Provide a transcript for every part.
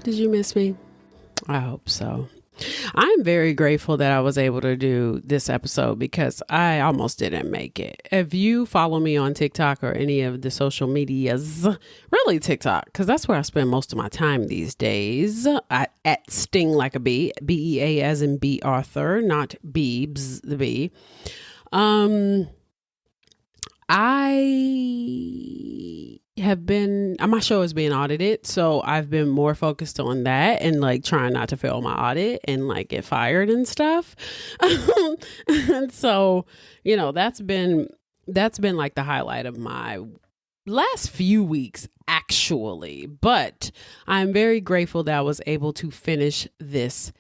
Did you miss me? I hope so. I'm very grateful that I was able to do this episode because I almost didn't make it. If you follow me on TikTok or any of the social medias, really TikTok, because that's where I spend most of my time these days, at Sting Like a Bee, BEA as in B Arthur, not Beebs, the bee. I have been, my show is being audited, so I've been more focused on that and like trying not to fail my audit and like get fired and stuff. And so, you know, that's been like the highlight of my last few weeks, actually. But I'm very grateful that I was able to finish this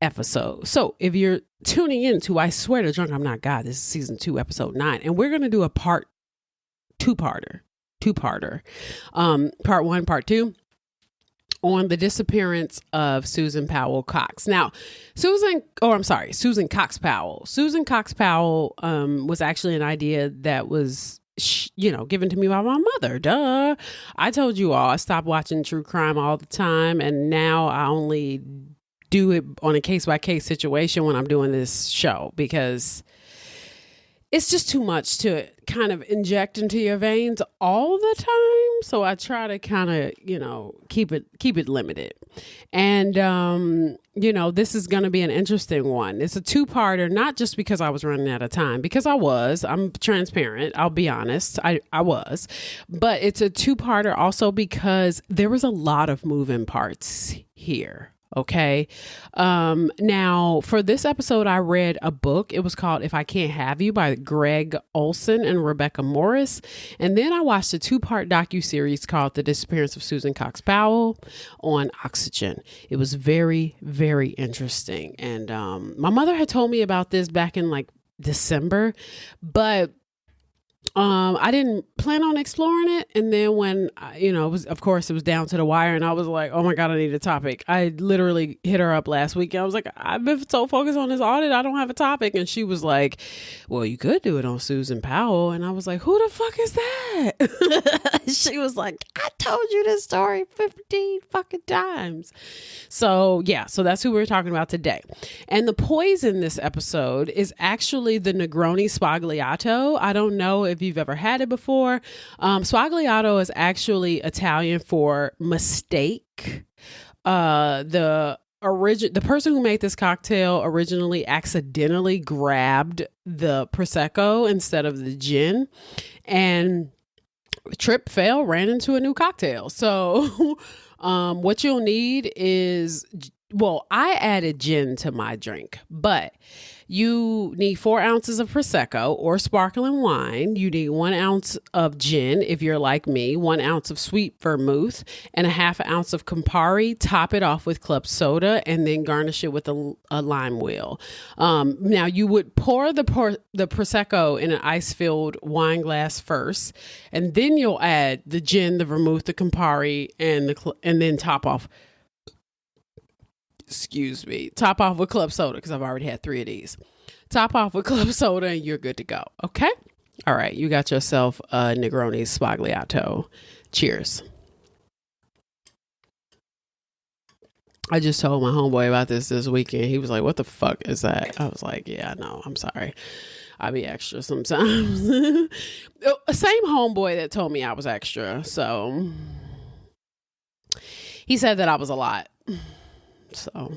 episode. So if you're tuning in to I Swear to Drunk I'm Not God, this is season 2, episode 9, and we're going to do a two-parter. Part 1, part 2 on the disappearance of Susan Cox. Now, Susan Cox Powell. Susan Cox Powell was actually an idea that was given to me by my mother. Duh. I told you all I stopped watching true crime all the time, and now I only do it on a case-by-case situation when I'm doing this show because it's just too much to kind of inject into your veins all the time. So I try to kind of, keep it limited. And, this is going to be an interesting one. It's a 2-parter, not just because I was running out of time, because I'm transparent. I'll be honest. I was, but it's a 2-parter also because there was a lot of moving parts here. Okay. Now for this episode, I read a book. It was called If I Can't Have You by Greg Olson and Rebecca Morris. And then I watched a 2-part docuseries called The Disappearance of Susan Cox Powell on Oxygen. It was very, very interesting. And my mother had told me about this back in like December, but I didn't plan on exploring it. And then when, it was down to the wire and I was like, oh my God, I need a topic. I literally hit her up last week and I was like, I've been so focused on this audit, I don't have a topic. And she was like, well, you could do it on Susan Powell. And I was like, who the fuck is that? She was like, I told you this story 15 fucking times. So yeah, so that's who we're talking about today. And the poison this episode is actually the Negroni Sbagliato. I don't know if you've ever had it before. Spagliato is actually Italian for mistake. The person who made this cocktail originally accidentally grabbed the prosecco instead of the gin, and trip, fail, ran into a new cocktail. So what you'll need is, I added gin to my drink, but you need 4 ounces of prosecco or sparkling wine. You need 1 ounce of gin if you're like me, 1 ounce of sweet vermouth, and a 1/2 ounce of Campari. Top it off with club soda and then garnish it with a lime wheel. Now you would pour the prosecco in an ice-filled wine glass first, and then you'll add the gin, the vermouth, the Campari, and then top off with club soda, because I've already had 3 of these. Top off with club soda and you're good to go. Okay. All right. You got yourself a Negroni Sbagliato. Cheers. I just told my homeboy about this weekend. He was like, what the fuck is that? I was like, yeah, no, I'm sorry. I be extra sometimes. Same homeboy that told me I was extra. So he said that I was a lot. So,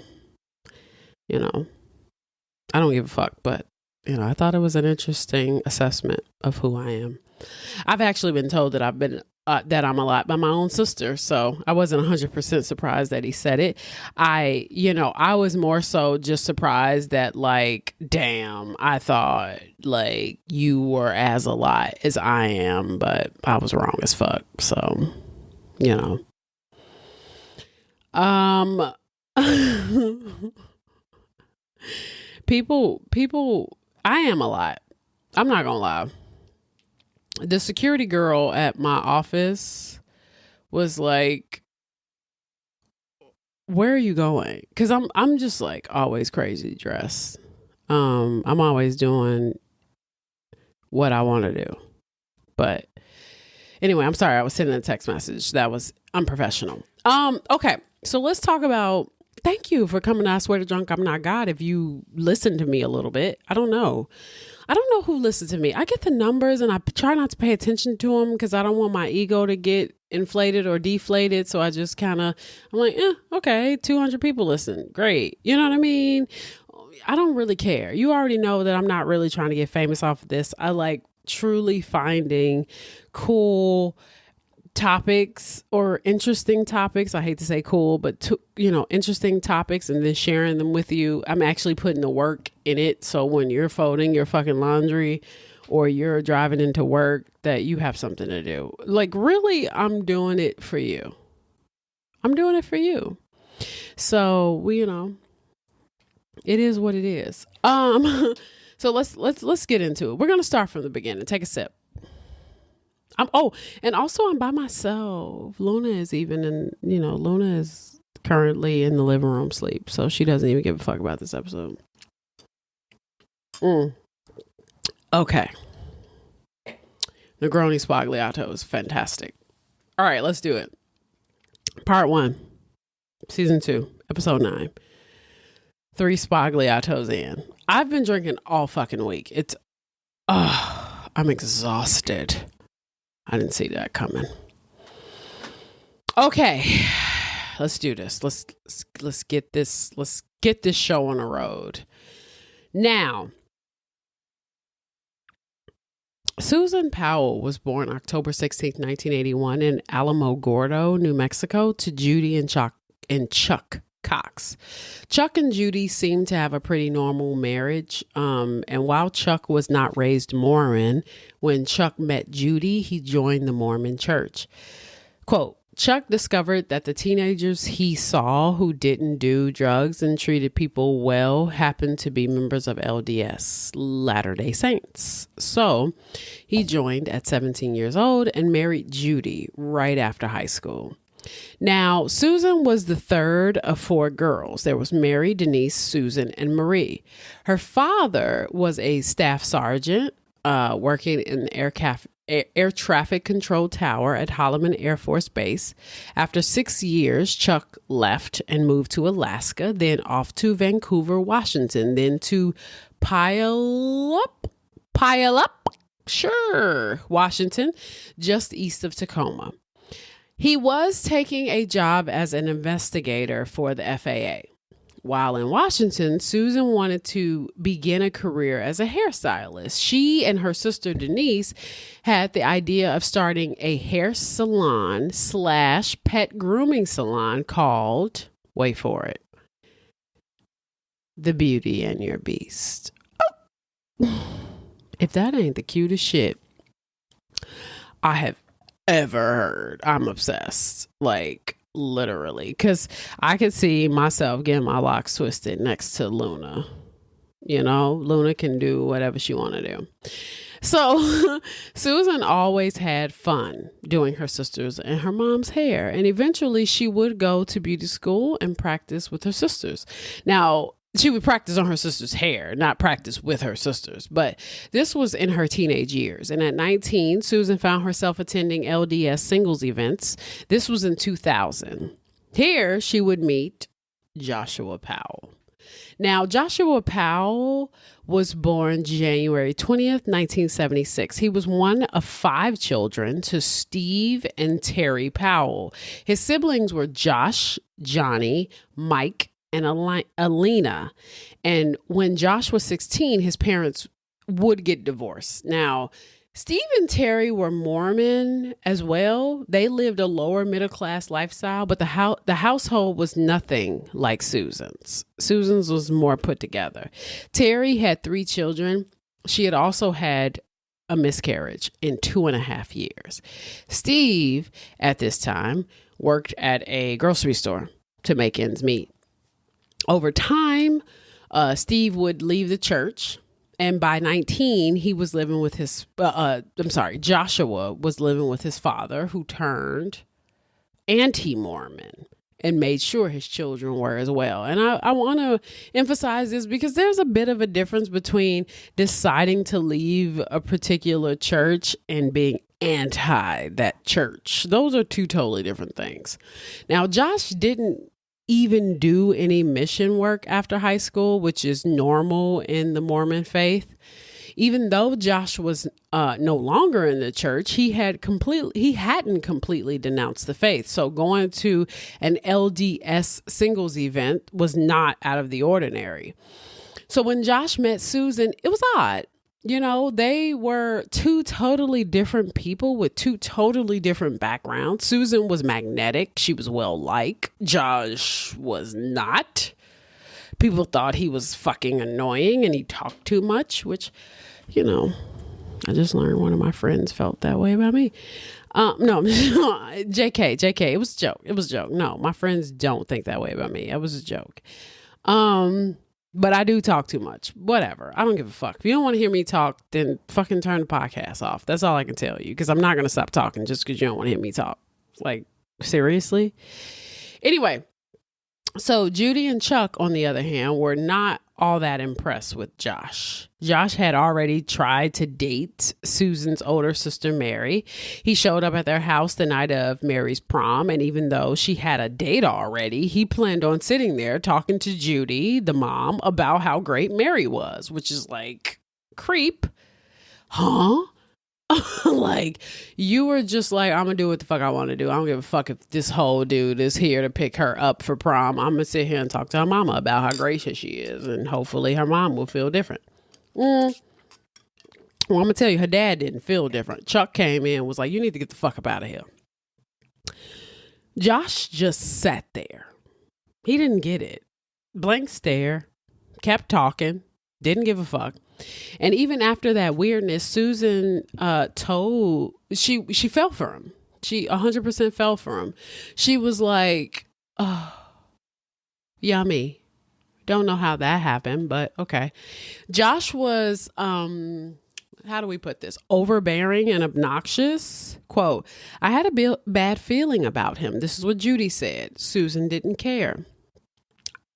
I don't give a fuck, but, I thought it was an interesting assessment of who I am. I've actually been told that that I'm a lot by my own sister. So I wasn't 100% surprised that he said it. I was more so just surprised that like, damn, I thought like you were as a lot as I am, but I was wrong as fuck. So, people, I am a lot. I'm not gonna lie. The security girl at my office was like, where are you going? Cause I'm just like always crazy dressed. I'm always doing what I want to do, but Anyway, I'm sorry. I was sending a text message. That was unprofessional. Okay. So let's talk about, thank you for coming to I Swear to Drunk I'm Not God. If you listen to me a little bit, I don't know who listens to me. I get the numbers and I try not to pay attention to them because I don't want my ego to get inflated or deflated. So I just I'm like, okay, 200 people listen. Great. You know what I mean? I don't really care. You already know that I'm not really trying to get famous off of this. I like truly finding cool topics or interesting topics. I hate to say cool, but interesting topics, and then sharing them with you. I'm actually putting the work in it. So when you're folding your fucking laundry or you're driving into work, that you have something to do. Like, really, I'm doing it for you. I'm doing it for you. So it is what it is. So let's get into it. We're going to start from the beginning. Take a sip. And also I'm by myself. Luna is Luna is currently in the living room sleep. So she doesn't even give a fuck about this episode. Okay. Negroni Sbagliato is fantastic. All right, let's do it. Part 1, season 2, episode 9. 3 Sbagliatos in. I've been drinking all fucking week. I'm exhausted. I didn't see that coming. Okay, let's do this. Let's get this show on the road. Now, Susan Powell was born October 16th, 1981 in Alamogordo, New Mexico, to Judy and Chuck Cox. Chuck and Judy seemed to have a pretty normal marriage. And while Chuck was not raised Mormon, when Chuck met Judy, he joined the Mormon church. Quote, Chuck discovered that the teenagers he saw who didn't do drugs and treated people well happened to be members of LDS, Latter-day Saints. So he joined at 17 years old and married Judy right after high school. Now, Susan was the third of 4 girls. There was Mary, Denise, Susan, and Marie. Her father was a staff sergeant working in the air traffic control tower at Holloman Air Force Base. After 6 years, Chuck left and moved to Alaska, then off to Vancouver, Washington, then to Puyallup, Washington, just east of Tacoma. He was taking a job as an investigator for the FAA. While in Washington, Susan wanted to begin a career as a hairstylist. She and her sister Denise had the idea of starting a hair salon / pet grooming salon called, wait for it, The Beauty and Your Beast. Oh. If that ain't the cutest shit I have ever heard. I'm obsessed, like literally, because I could see myself getting my locks twisted next to Luna. Luna can do whatever she want to do. So Susan always had fun doing her sister's and her mom's hair, and eventually she would go to beauty school and practice with her sisters. Now, she would practice on her sister's hair, not practice with her sisters. But this was in her teenage years. And at 19, Susan found herself attending LDS singles events. This was in 2000. Here, she would meet Joshua Powell. Now, Joshua Powell was born January 20th, 1976. He was one of 5 children to Steve and Terry Powell. His siblings were Josh, Johnny, Mike, and Alina. And when Josh was 16, his parents would get divorced. Now, Steve and Terry were Mormon as well. They lived a lower middle class lifestyle, but the household was nothing like Susan's. Susan's was more put together. Terry had 3 children. She had also had a miscarriage in 2.5 years. Steve, at this time, worked at a grocery store to make ends meet. Over time, Steve would leave the church, and by 19, he was living with Joshua was living with his father, who turned anti-Mormon and made sure his children were as well. And I want to emphasize this because there's a bit of a difference between deciding to leave a particular church and being anti that church. Those are two totally different things. Now, Josh didn't even do any mission work after high school, which is normal in the Mormon faith. Even though Josh was no longer in the church, he hadn't completely denounced the faith. So going to an LDS singles event was not out of the ordinary. So when Josh met Susan, it was odd. You know, they were two totally different people with two totally different backgrounds. Susan was magnetic. She was well-liked. Josh was not. People thought he was fucking annoying and he talked too much, which, you know, I just learned one of my friends felt that way about me. No, JK, it was a joke. It was a joke. No, my friends don't think that way about me. It was a joke. But I do talk too much. Whatever. I don't give a fuck. If you don't want to hear me talk, then fucking turn the podcast off. That's all I can tell you. Because I'm not going to stop talking just because you don't want to hear me talk. Like, seriously? Anyway, so Judy and Chuck, on the other hand, were not all that impressed with Josh. Josh had already tried to date Susan's older sister, Mary. He showed up at their house the night of Mary's prom, and even though she had a date already, he planned on sitting there talking to Judy, the mom, about how great Mary was, which is like, creep. Huh? Like, you were just like, I'm gonna do what the fuck I want to do. I don't give a fuck if this whole dude is here to pick her up for prom. I'm gonna sit here and talk to her mama about how gracious she is, and hopefully her mom will feel different. Well, I'm gonna tell you, her dad didn't feel different. Chuck came in and was like, you need to get the fuck up out of here. Josh just sat there. He didn't get it. Blank stare, kept talking, didn't give a fuck. And even after that weirdness, Susan told, she fell for him. She 100% fell for him. She was like, oh, yummy. Don't know how that happened, but okay. Josh was, how do we put this? Overbearing and obnoxious. Quote, I had a bad feeling about him. This is what Judy said. Susan didn't care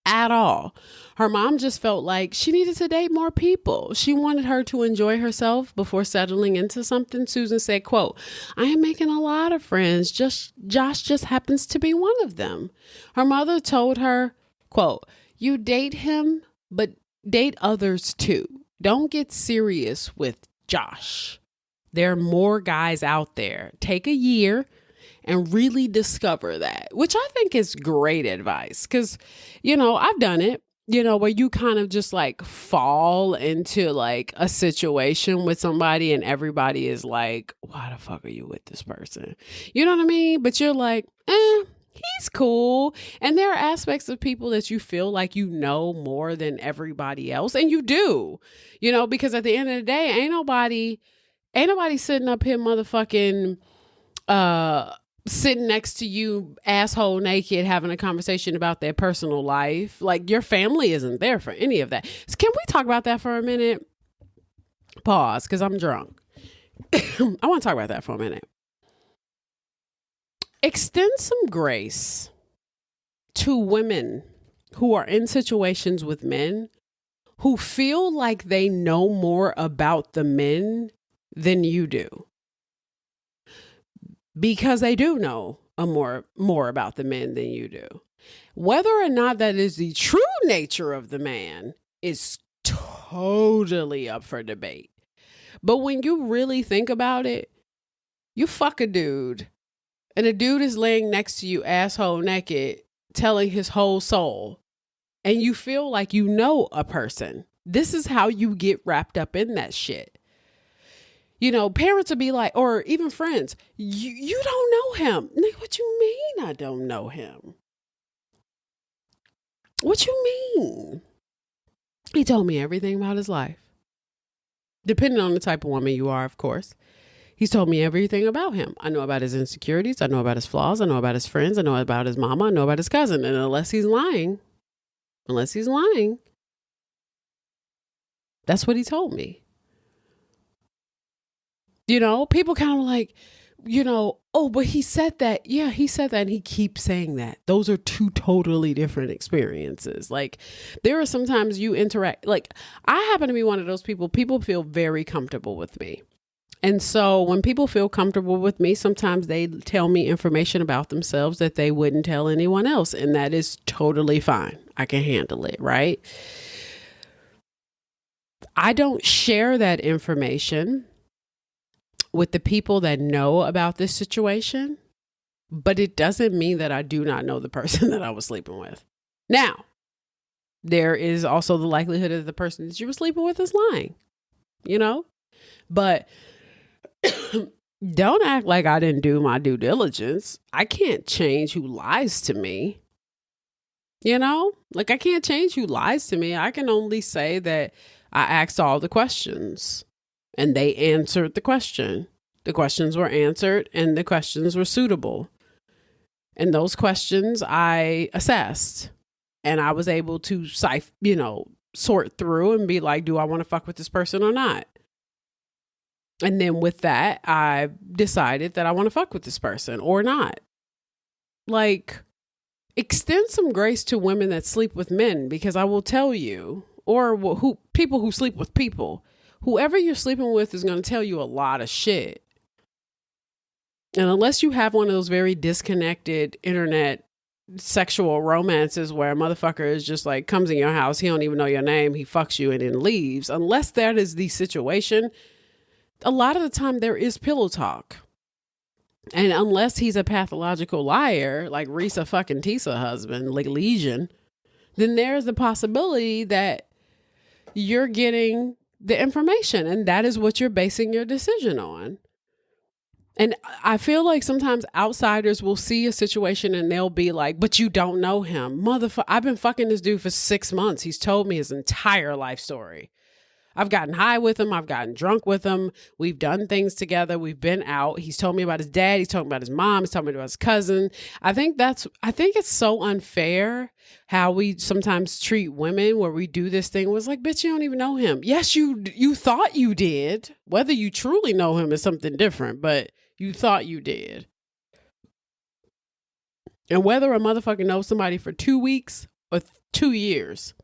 at all. Her mom just felt like she needed to date more people. She wanted her to enjoy herself before settling into something. Susan said, quote, I am making a lot of friends. Josh just happens to be one of them. Her mother told her, quote, you date him, but date others too. Don't get serious with Josh. There are more guys out there. Take a year and really discover that, which I think is great advice. Because, you know, I've done it, you know, where you kind of just like fall into like a situation with somebody and everybody is like, why the fuck are you with this person? You know what I mean? But you're like, he's cool. And there are aspects of people that you feel like you know more than everybody else. And you do, you know, because at the end of the day, ain't nobody sitting up here motherfucking, sitting next to you asshole naked having a conversation about their personal life. Like, your family isn't there for any of that. So can we talk about that for a minute? Pause, because I'm drunk. I want to talk about that for a minute. Extend some grace to women who are in situations with men who feel like they know more about the men than you do. Because they do know more about the men than you do. Whether or not that is the true nature of the man is totally up for debate. But when you really think about it, you fuck a dude and a dude is laying next to you asshole naked, telling his whole soul, and you feel like you know a person. This is how you get wrapped up in that shit. You know, parents would be like, or even friends, you don't know him. Nigga, what you mean I don't know him? What you mean? He told me everything about his life. Depending on the type of woman you are, of course. He's told me everything about him. I know about his insecurities. I know about his flaws. I know about his friends. I know about his mama. I know about his cousin. And unless he's lying, that's what he told me. You know, people kind of like, you know, oh, but he said that. Yeah, he said that. And he keeps saying that. Those are two totally different experiences. Like, there are sometimes you interact. Like, I happen to be one of those people. People feel very comfortable with me. And so when people feel comfortable with me, sometimes they tell me information about themselves that they wouldn't tell anyone else. And that is totally fine. I can handle it, right? I don't share that information with the people that know about this situation, but it doesn't mean that I do not know the person that I was sleeping with. Now, there is also the likelihood that the person that you were sleeping with is lying, but don't act like I didn't do my due diligence. I can't change who lies to me. I can't change who lies to me. I can only say that I asked all the questions and they answered the question. The questions were answered and the questions were suitable. And those questions I assessed, and I was able to sort through and be like, do I want to fuck with this person or not? And then with that, I decided that I want to fuck with this person or not. Extend some grace to women that sleep with men, because I will tell you, or people who sleep with people, whoever you're sleeping with is going to tell you a lot of shit. And unless you have one of those very disconnected internet sexual romances where a motherfucker is just like comes in your house, he don't even know your name, he fucks you and then leaves. Unless that is the situation, a lot of the time there is pillow talk. And unless he's a pathological liar, like Risa fucking Tisa husband, like Legion, then there's the possibility that you're getting the information and that is what you're basing your decision on. And I feel like sometimes outsiders will see a situation and they'll be like, but you don't know him. Motherfucker, I've been fucking this dude for 6 months. He's told me his entire life story. I've gotten high with him. I've gotten drunk with him. We've done things together. We've been out. He's told me about his dad. He's told me about his mom. He's told me about his cousin. I think it's so unfair how we sometimes treat women where we do this thing was like, bitch, you don't even know him. Yes, you thought you did. Whether you truly know him is something different, but you thought you did. And whether a motherfucker knows somebody for 2 weeks or 2 years,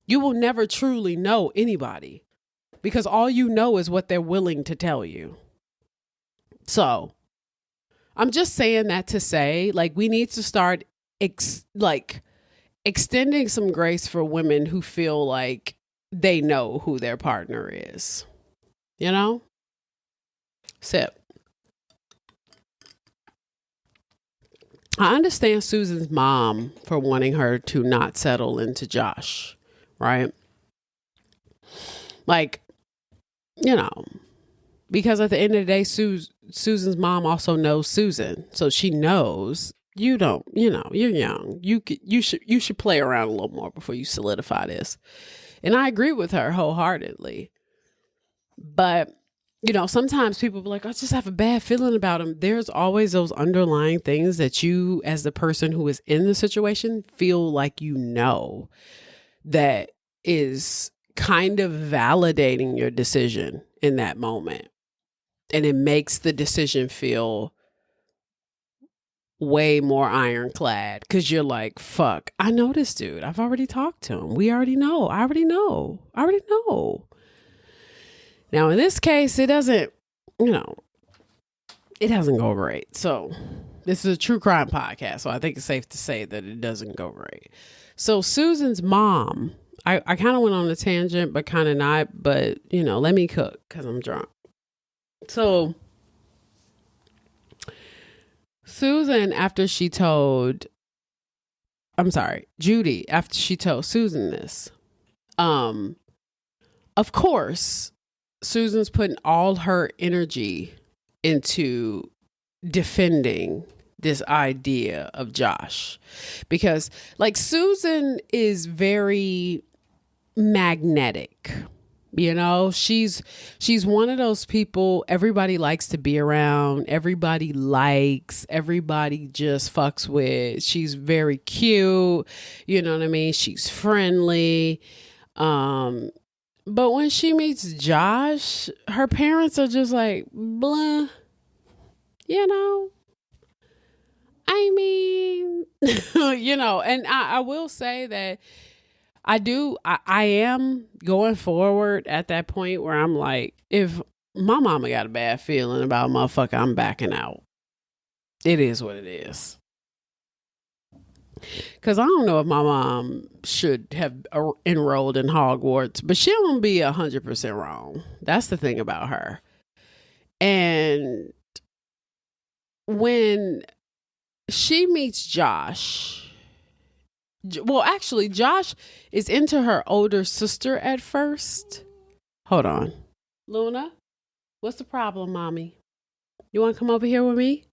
you will never truly know anybody because all you know is what they're willing to tell you. So I'm just saying that to say, we need to start extending some grace for women who feel like they know who their partner is. Sip. I understand Susan's mom for wanting her to not settle into Josh. Right? Because at the end of the day, Susan's mom also knows Susan. So she knows you're young. You should play around a little more before you solidify this. And I agree with her wholeheartedly. But, sometimes people be like, I just have a bad feeling about him. There's always those underlying things that you, as the person who is in the situation, feel like that is kind of validating your decision in that moment. And it makes the decision feel way more ironclad because you're like, fuck, I know this dude. I've already talked to him. We already know. I already know. Now, in this case, it doesn't go great. So this is a true crime podcast. So I think it's safe to say that it doesn't go great. So Susan's mom, I kind of went on a tangent, but kind of not. But, let me cook because I'm drunk. So Judy, after she told Susan this, of course, Susan's putting all her energy into defending this idea of Josh because Susan is very magnetic. She's one of those people everybody likes to be around, everybody just fucks with. She's very cute, you know what I mean? She's friendly. But when she meets Josh, her parents are just like, blah, I mean, and I will say that I am going forward at that point where I'm like, if my mama got a bad feeling about motherfucker. I'm backing out. It is what it is. Because I don't know if my mom should have enrolled in Hogwarts, but she won't be 100% wrong. That's the thing about her. And when she meets Josh, well, actually, Josh is into her older sister at first. Hold on. Luna, what's the problem, mommy? You want to come over here with me?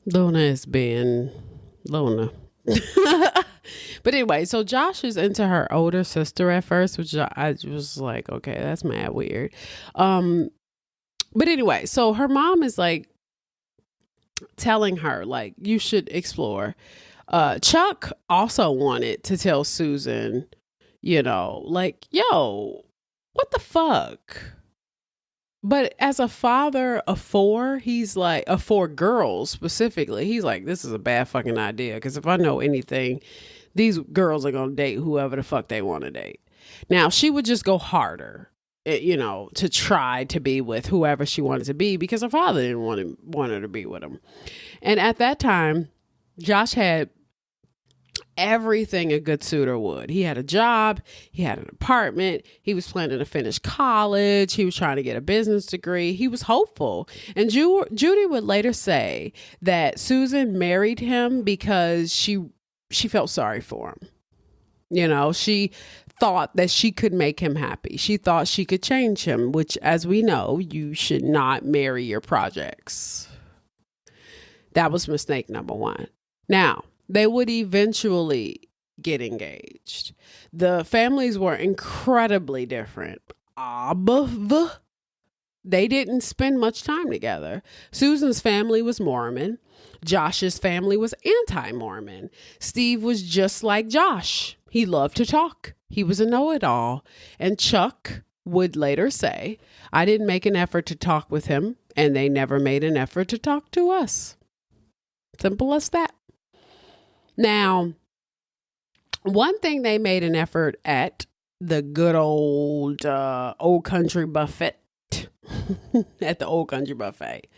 Luna is being Luna. But anyway, so Josh is into her older sister at first, which I was like, okay, that's mad weird. But anyway, so her mom is like telling her, like, you should explore. Chuck also wanted to tell Susan, you know, like, yo, what the fuck? But as a father of four, he's like, of four girls specifically, he's like, this is a bad fucking idea. Because if I know anything, these girls are going to date whoever the fuck they want to date. Now, she would just go harder, you know, to try to be with whoever she wanted to be because her father didn't want her to be with him. And at that time, Josh had everything a good suitor would. He had a job, he had an apartment, he was planning to finish college, he was trying to get a business degree, he was hopeful. And Judy would later say that Susan married him because she felt sorry for him. You know, she thought that she could make him happy. She thought she could change him, which, as we know, you should not marry your projects. That was mistake number one. Now, they would eventually get engaged. The families were incredibly different. They didn't spend much time together. Susan's family was Mormon. Josh's family was anti-Mormon. Steve was just like Josh. He loved to talk. He was a know-it-all. And Chuck would later say, I didn't make an effort to talk with him, and they never made an effort to talk to us. Simple as that. Now, one thing they made an effort at the good old country buffet, at the old country buffet,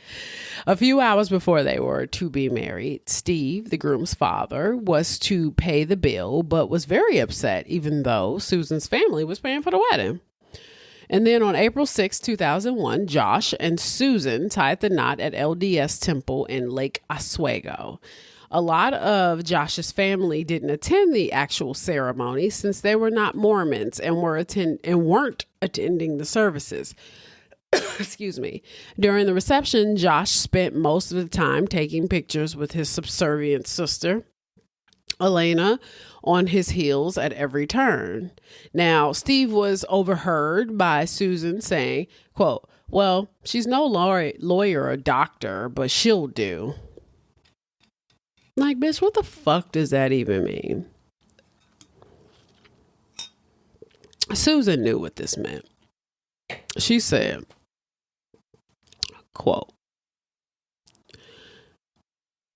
a few hours before they were to be married, Steve, the groom's father, was to pay the bill, but was very upset, even though Susan's family was paying for the wedding. And then on April 6, 2001, Josh and Susan tied the knot at LDS Temple in Lake Oswego. A lot of Josh's family didn't attend the actual ceremony since they were not Mormons and weren't attending the services. Excuse me. During the reception, Josh spent most of the time taking pictures with his subservient sister, Elena, on his heels at every turn. Now, Steve was overheard by Susan saying, quote, well, she's no lawyer or doctor, but she'll do. Like, bitch, what the fuck does that even mean? Susan knew what this meant. She said, quote,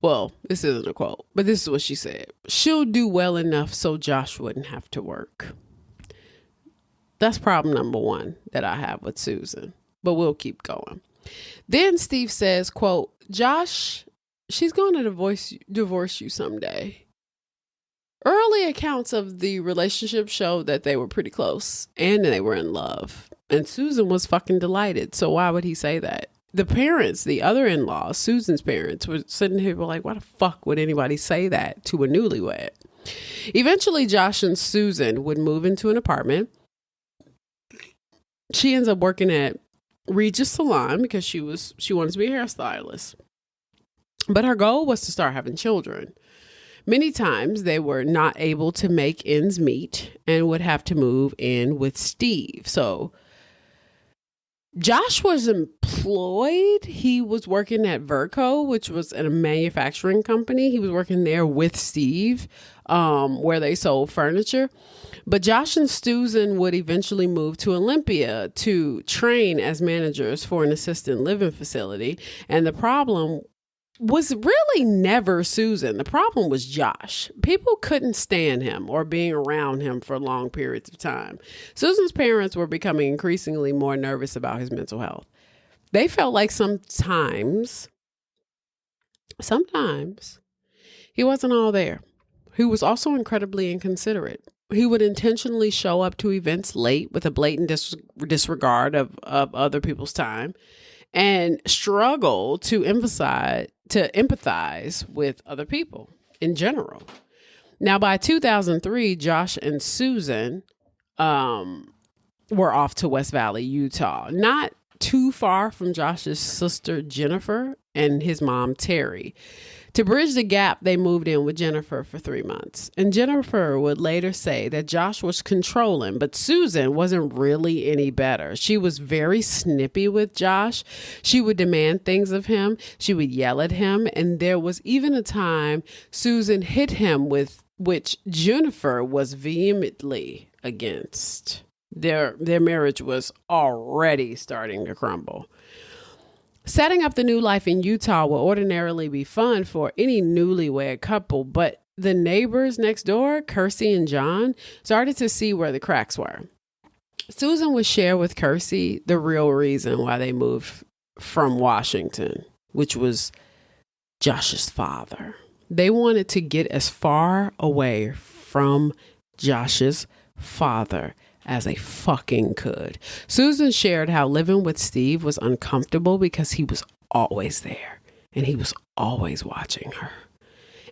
well, this isn't a quote, but this is what she said. She'll do well enough so Josh wouldn't have to work. That's problem number one that I have with Susan, but we'll keep going. Then Steve says, quote, Josh, she's going to divorce you someday. Early accounts of the relationship showed that they were pretty close and they were in love. And Susan was fucking delighted. So why would he say that? The parents, the other in-laws, Susan's parents, were sitting here like, why the fuck would anybody say that to a newlywed? Eventually, Josh and Susan would move into an apartment. She ends up working at Regis Salon because she wanted to be a hairstylist. But her goal was to start having children. Many times they were not able to make ends meet and would have to move in with Steve. So Josh was employed. He was working at Verco, which was a manufacturing company. He was working there with Steve, where they sold furniture. But Josh and Susan would eventually move to Olympia to train as managers for an assisted living facility. And the problem was really never Susan. The problem was Josh. People couldn't stand him or being around him for long periods of time. Susan's parents were becoming increasingly more nervous about his mental health. They felt like sometimes he wasn't all there. He was also incredibly inconsiderate. He would intentionally show up to events late with a blatant disregard of other people's time and struggle to empathize with other people in general. Now, by 2003, Josh and Susan were off to West Valley, Utah, not too far from Josh's sister, Jennifer, and his mom, Terry. To bridge the gap, they moved in with Jennifer for 3 months. And Jennifer would later say that Josh was controlling, but Susan wasn't really any better. She was very snippy with Josh. She would demand things of him. She would yell at him. And there was even a time Susan hit him with which Jennifer was vehemently against. Their marriage was already starting to crumble. Setting up the new life in Utah will ordinarily be fun for any newlywed couple, but the neighbors next door, Kersey and John, started to see where the cracks were. Susan would share with Kersey the real reason why they moved from Washington, which was Josh's father. They wanted to get as far away from Josh's father as they fucking could. Susan shared how living with Steve was uncomfortable because he was always there and he was always watching her.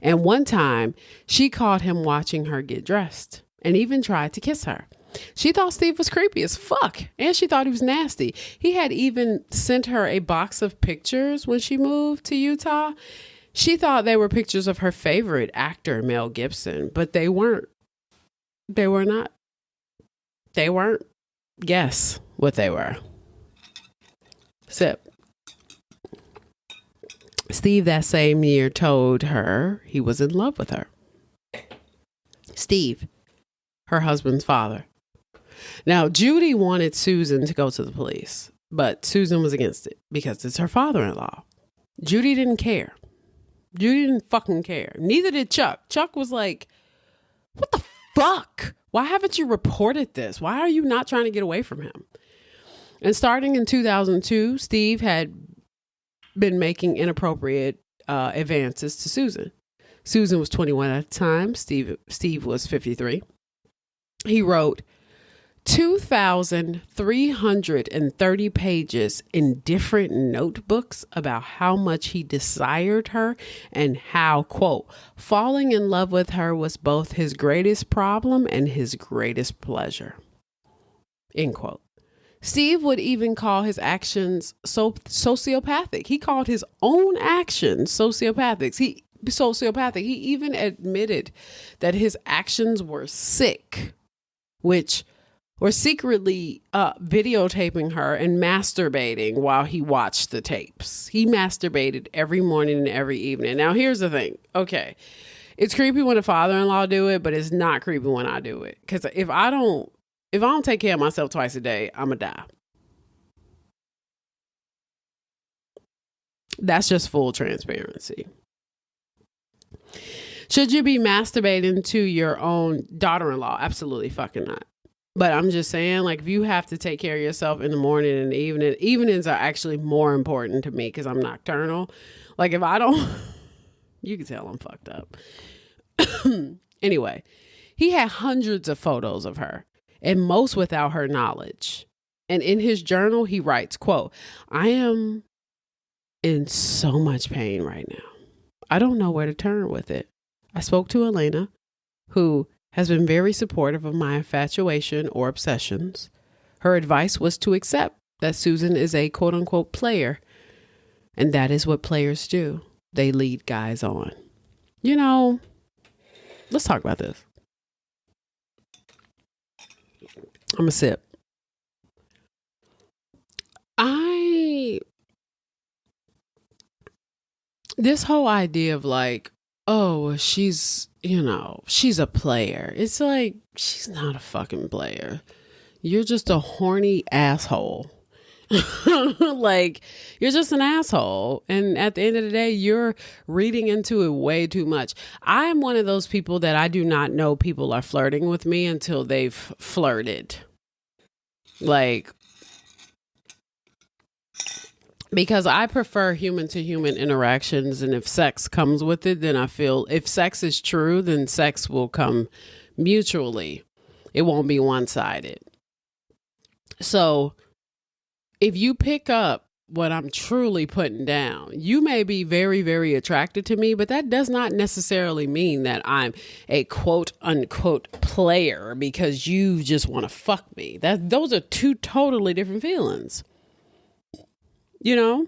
And one time she caught him watching her get dressed and even tried to kiss her. She thought Steve was creepy as fuck and she thought he was nasty. He had even sent her a box of pictures when she moved to Utah. She thought they were pictures of her favorite actor, Mel Gibson, but they weren't. They were not. They weren't. Guess what they were. Sip. Steve that same year told her he was in love with her. Steve, her husband's father. Now, Judy wanted Susan to go to the police, but Susan was against it because it's her father-in-law. Judy didn't care. Judy didn't fucking care. Neither did Chuck. Chuck was like, what the fuck? Why haven't you reported this? Why are you not trying to get away from him? And starting in 2002, Steve had been making inappropriate advances to Susan. Susan was 21 at the time. Steve was 53. He wrote 2,330 pages in different notebooks about how much he desired her and how, quote, falling in love with her was both his greatest problem and his greatest pleasure, end quote. Steve would even call his actions sociopathic. He called his own actions sociopathic. He even admitted that his actions were sick, which were secretly videotaping her and masturbating while he watched the tapes. He masturbated every morning and every evening. Now, here's the thing. Okay, it's creepy when a father-in-law do it, but it's not creepy when I do it. Because if I don't take care of myself twice a day, I'm going to die. That's just full transparency. Should you be masturbating to your own daughter-in-law? Absolutely fucking not. But I'm just saying, like, if you have to take care of yourself in the morning and the evening, evenings are actually more important to me because I'm nocturnal. Like, if I don't, you can tell I'm fucked up. Anyway, he had hundreds of photos of her and most without her knowledge. And in his journal, he writes, quote, I am in so much pain right now. I don't know where to turn with it. I spoke to Elena, who has been very supportive of my infatuation or obsessions. Her advice was to accept that Susan is a quote unquote player. And that is what players do. They lead guys on. You know, let's talk about this. I'm a sip. This whole idea of like, oh, she's a player. It's like, she's not a fucking player. You're just a horny asshole. Like, you're just an asshole. And at the end of the day, you're reading into it way too much. I'm one of those people that I do not know people are flirting with me until they've flirted. Like, because I prefer human to human interactions. And if sex comes with it, then I feel if sex is true, then sex will come mutually. It won't be one-sided. So if you pick up what I'm truly putting down, you may be very, very attracted to me, but that does not necessarily mean that I'm a quote unquote player because you just want to fuck me. Those are two totally different feelings. You know,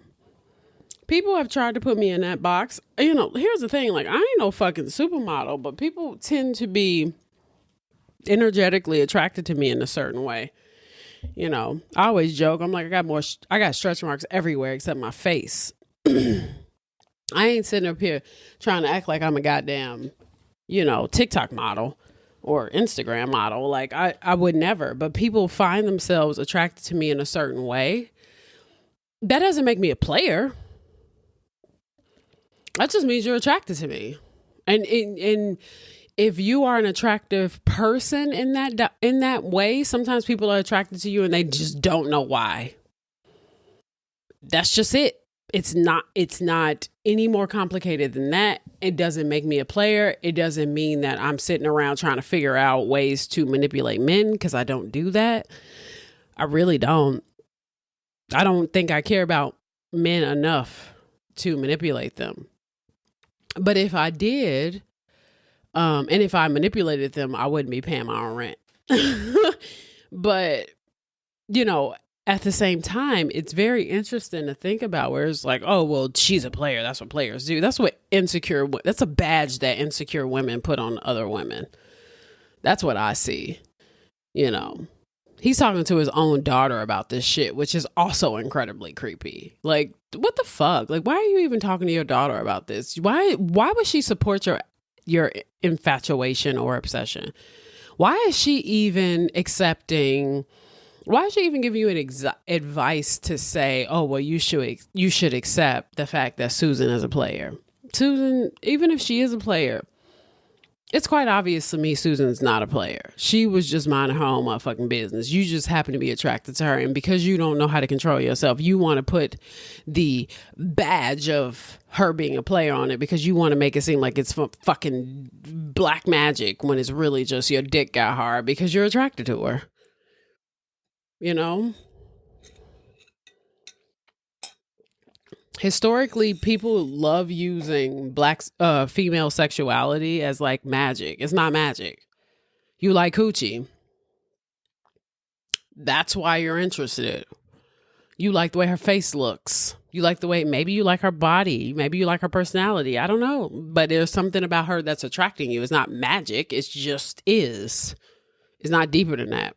people have tried to put me in that box. You know, here's the thing, like, I ain't no fucking supermodel, but people tend to be energetically attracted to me in a certain way. You know, I always joke. I'm like, I got stretch marks everywhere except my face. I ain't sitting up here trying to act like I'm a goddamn, you know, TikTok model or Instagram model. Like I would never, but people find themselves attracted to me in a certain way. That doesn't make me a player. That just means you're attracted to me. And if you are an attractive person in that way, sometimes people are attracted to you and they just don't know why. That's just it. It's not any more complicated than that. It doesn't make me a player. It doesn't mean that I'm sitting around trying to figure out ways to manipulate men, because I don't do that. I really don't. I don't think I care about men enough to manipulate them. But if I did, and if I manipulated them, I wouldn't be paying my own rent. But, you know, at the same time, it's very interesting to think about where it's like, oh, well, she's a player. That's what players do. That's a badge that insecure women put on other women. That's what I see. You know, he's talking to his own daughter about this shit, which is also incredibly creepy. Like, what the fuck? Like, why are you even talking to your daughter about this? Why would she support your infatuation or obsession? Why is she even accepting? Why is she even giving you advice to say, oh, well, you should accept the fact that Susan is a player? Susan, even if she is a player, it's quite obvious to me Susan's not a player. She was just minding her own motherfucking business. You just happen to be attracted to her. And because you don't know how to control yourself, you want to put the badge of her being a player on it because you want to make it seem like it's fucking black magic when it's really just your dick got hard because you're attracted to her. You know? Historically, people love using female sexuality as like magic. It's not magic. You like coochie. That's why you're interested. You like the way her face looks. You like the way, maybe you like her body. Maybe you like her personality. I don't know. But there's something about her that's attracting you. It's not magic. It just is. It's not deeper than that.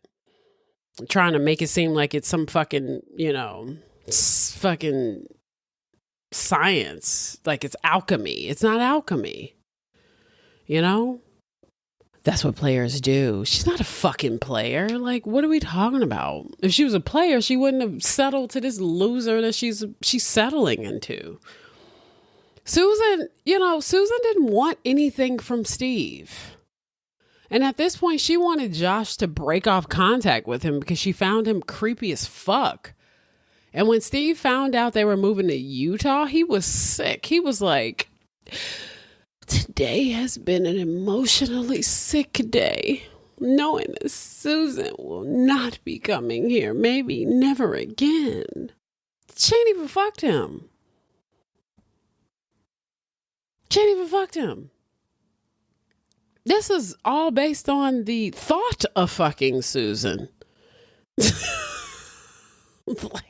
I'm trying to make it seem like it's some fucking, you know, fucking science, like it's alchemy. It's not alchemy. You know, that's what players do. She's not a fucking player. Like, what are we talking about? If she was a player, she wouldn't have settled to this loser that she's settling into. Susan didn't want anything from Steve. And at this point, she wanted Josh to break off contact with him because she found him creepy as fuck. And when Steve found out they were moving to Utah, he was sick. He was like, today has been an emotionally sick day, knowing that Susan will not be coming here, maybe never again. She ain't even fucked him. This is all based on the thought of fucking Susan. Like,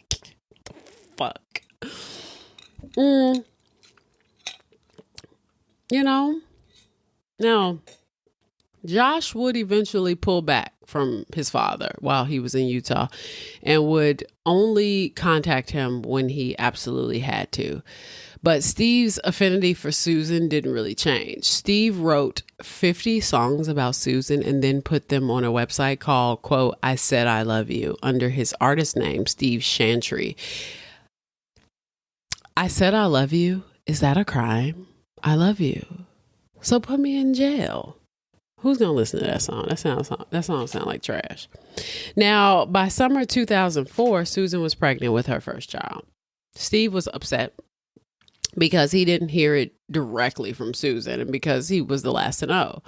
fuck. You know? Now, Josh would eventually pull back from his father while he was in Utah and would only contact him when he absolutely had to. But Steve's affinity for Susan didn't really change. Steve wrote 50 songs about Susan and then put them on a website called, quote, I Said I Love You, under his artist name, Steve Chantry. I said I love you. Is that a crime? I love you. So put me in jail. Who's going to listen to that song? That song sounds like trash. Now, by summer 2004, Susan was pregnant with her first child. Steve was upset because he didn't hear it directly from Susan and because he was the last to know.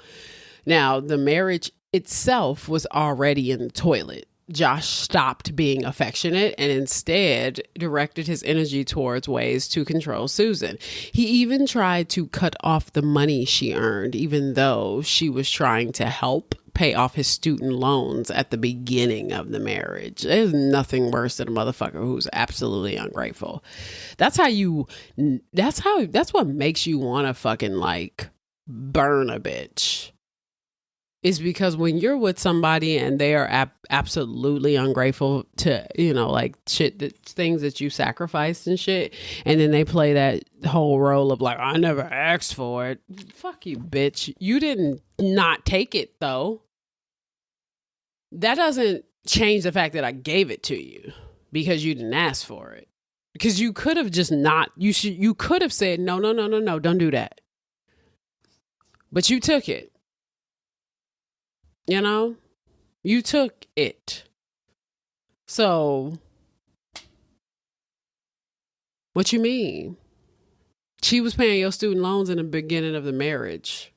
Now, the marriage itself was already in the toilet. Josh stopped being affectionate and instead directed his energy towards ways to control Susan. He even tried to cut off the money she earned, even though she was trying to help pay off his student loans at the beginning of the marriage. There's nothing worse than a motherfucker who's absolutely ungrateful. That's what makes you want to fucking like burn a bitch. Is because when you're with somebody and they are absolutely ungrateful to, like things that you sacrificed and shit, and then they play that whole role of like, I never asked for it. Fuck you, bitch. You didn't not take it though. That doesn't change the fact that I gave it to you because you didn't ask for it. Because you could have just you could have said, no, don't do that. But you took it. You took it. So, what you mean? She was paying your student loans in the beginning of the marriage.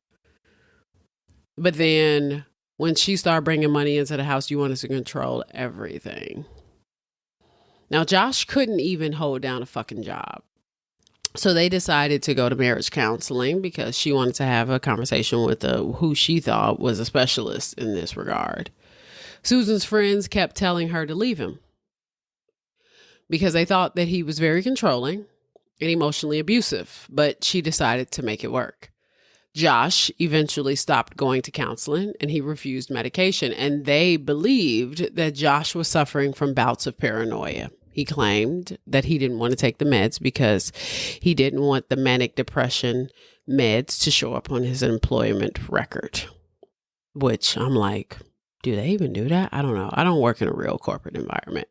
But then when she started bringing money into the house, you wanted to control everything. Now, Josh couldn't even hold down a fucking job. So they decided to go to marriage counseling because she wanted to have a conversation with who she thought was a specialist in this regard. Susan's friends kept telling her to leave him because they thought that he was very controlling and emotionally abusive, but she decided to make it work. Josh eventually stopped going to counseling and he refused medication, and they believed that Josh was suffering from bouts of paranoia. He claimed that he didn't want to take the meds because he didn't want the manic depression meds to show up on his employment record, which I'm like, do they even do that? I don't know. I don't work in a real corporate environment.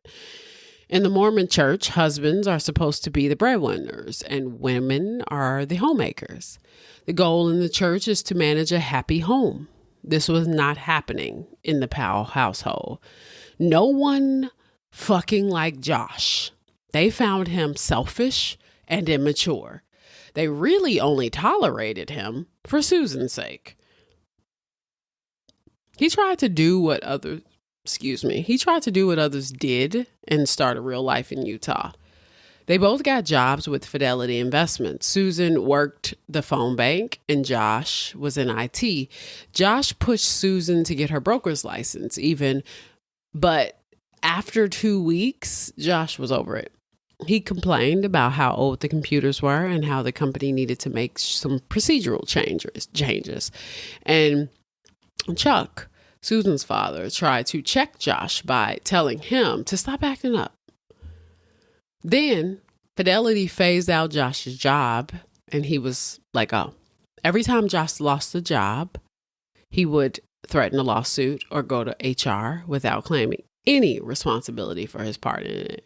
In the Mormon church, husbands are supposed to be the breadwinners and women are the homemakers. The goal in the church is to manage a happy home. This was not happening in the Powell household. No one fucking like Josh. They found him selfish and immature. They really only tolerated him for Susan's sake. He tried to do what others did and start a real life in Utah. They both got jobs with Fidelity Investments. Susan worked the phone bank and Josh was in IT. Josh pushed Susan to get her broker's license but after 2 weeks, Josh was over it. He complained about how old the computers were and how the company needed to make some procedural changes. And Chuck, Susan's father, tried to check Josh by telling him to stop acting up. Then Fidelity phased out Josh's job, and he was like, oh, every time Josh lost the job, he would threaten a lawsuit or go to HR without claiming any responsibility for his part in it.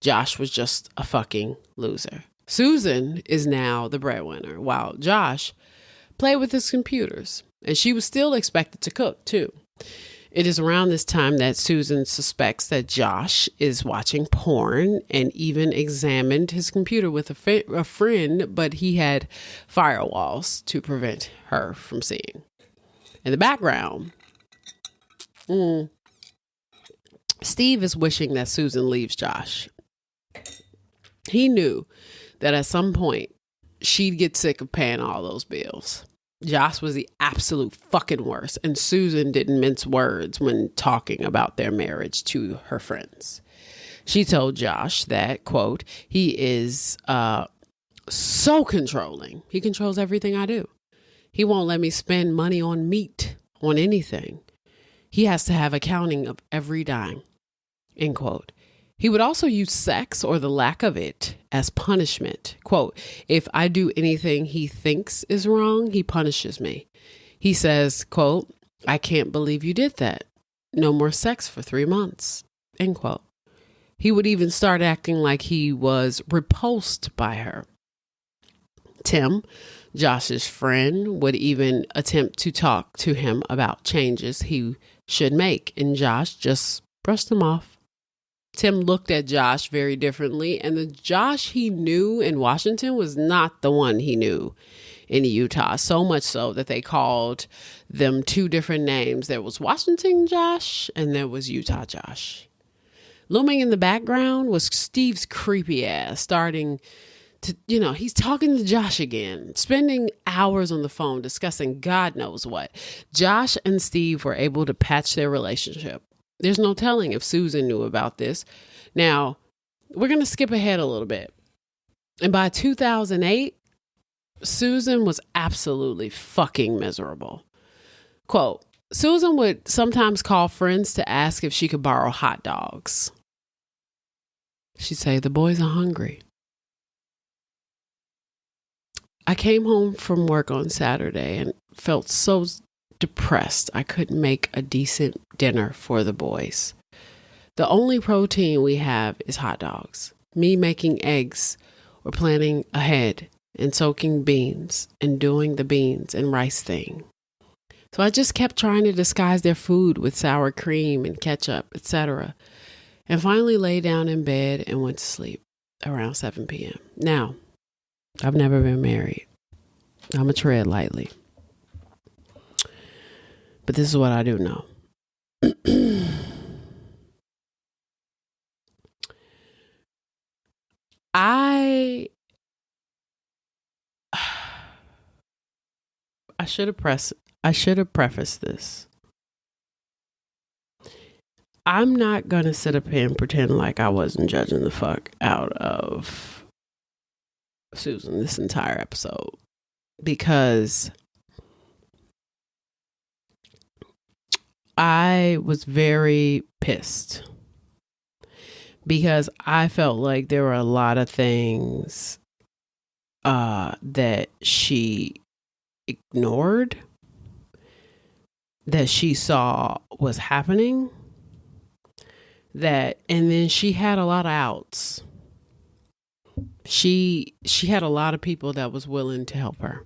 Josh was just a fucking loser. Susan is now the breadwinner, while Josh played with his computers, and she was still expected to cook too. It is around this time that Susan suspects that Josh is watching porn and even examined his computer with a friend, but he had firewalls to prevent her from seeing. In the background, Steve is wishing that Susan leaves Josh. He knew that at some point she'd get sick of paying all those bills. Josh was the absolute fucking worst, and Susan didn't mince words when talking about their marriage to her friends. She told Josh that, quote, he is so controlling. He controls everything I do. He won't let me spend money on meat, on anything. He has to have accounting of every dime, end quote. He would also use sex or the lack of it as punishment. Quote, if I do anything he thinks is wrong, he punishes me. He says, quote, I can't believe you did that. No more sex for 3 months, end quote. He would even start acting like he was repulsed by her. Tim, Josh's friend, would even attempt to talk to him about changes he should make, and Josh just brushed him off. Tim looked at Josh very differently, and the Josh he knew in Washington was not the one he knew in Utah, so much so that they called them 2 different names. There was Washington Josh, and there was Utah Josh. Looming in the background was Steve's creepy ass starting to, he's talking to Josh again, spending hours on the phone discussing God knows what. Josh and Steve were able to patch their relationship. There's no telling if Susan knew about this. Now, we're going to skip ahead a little bit. And by 2008, Susan was absolutely fucking miserable. Quote, Susan would sometimes call friends to ask if she could borrow hot dogs. She'd say, the boys are hungry. I came home from work on Saturday and felt so depressed I couldn't make a decent dinner for the boys. The only protein we have is hot dogs. Me making eggs or planning ahead and soaking beans and doing the beans and rice thing. So I just kept trying to disguise their food with sour cream and ketchup, etc. And finally lay down in bed and went to sleep around 7 p.m. Now, I've never been married. I'm a tread lightly. But this is what I do know. I should have prefaced this. I'm not going to sit up here and pretend like I wasn't judging the fuck out of Susan this entire episode, because I was very pissed, because I felt like there were a lot of things that she ignored, that she saw was happening, and then she had a lot of outs. She had a lot of people that was willing to help her.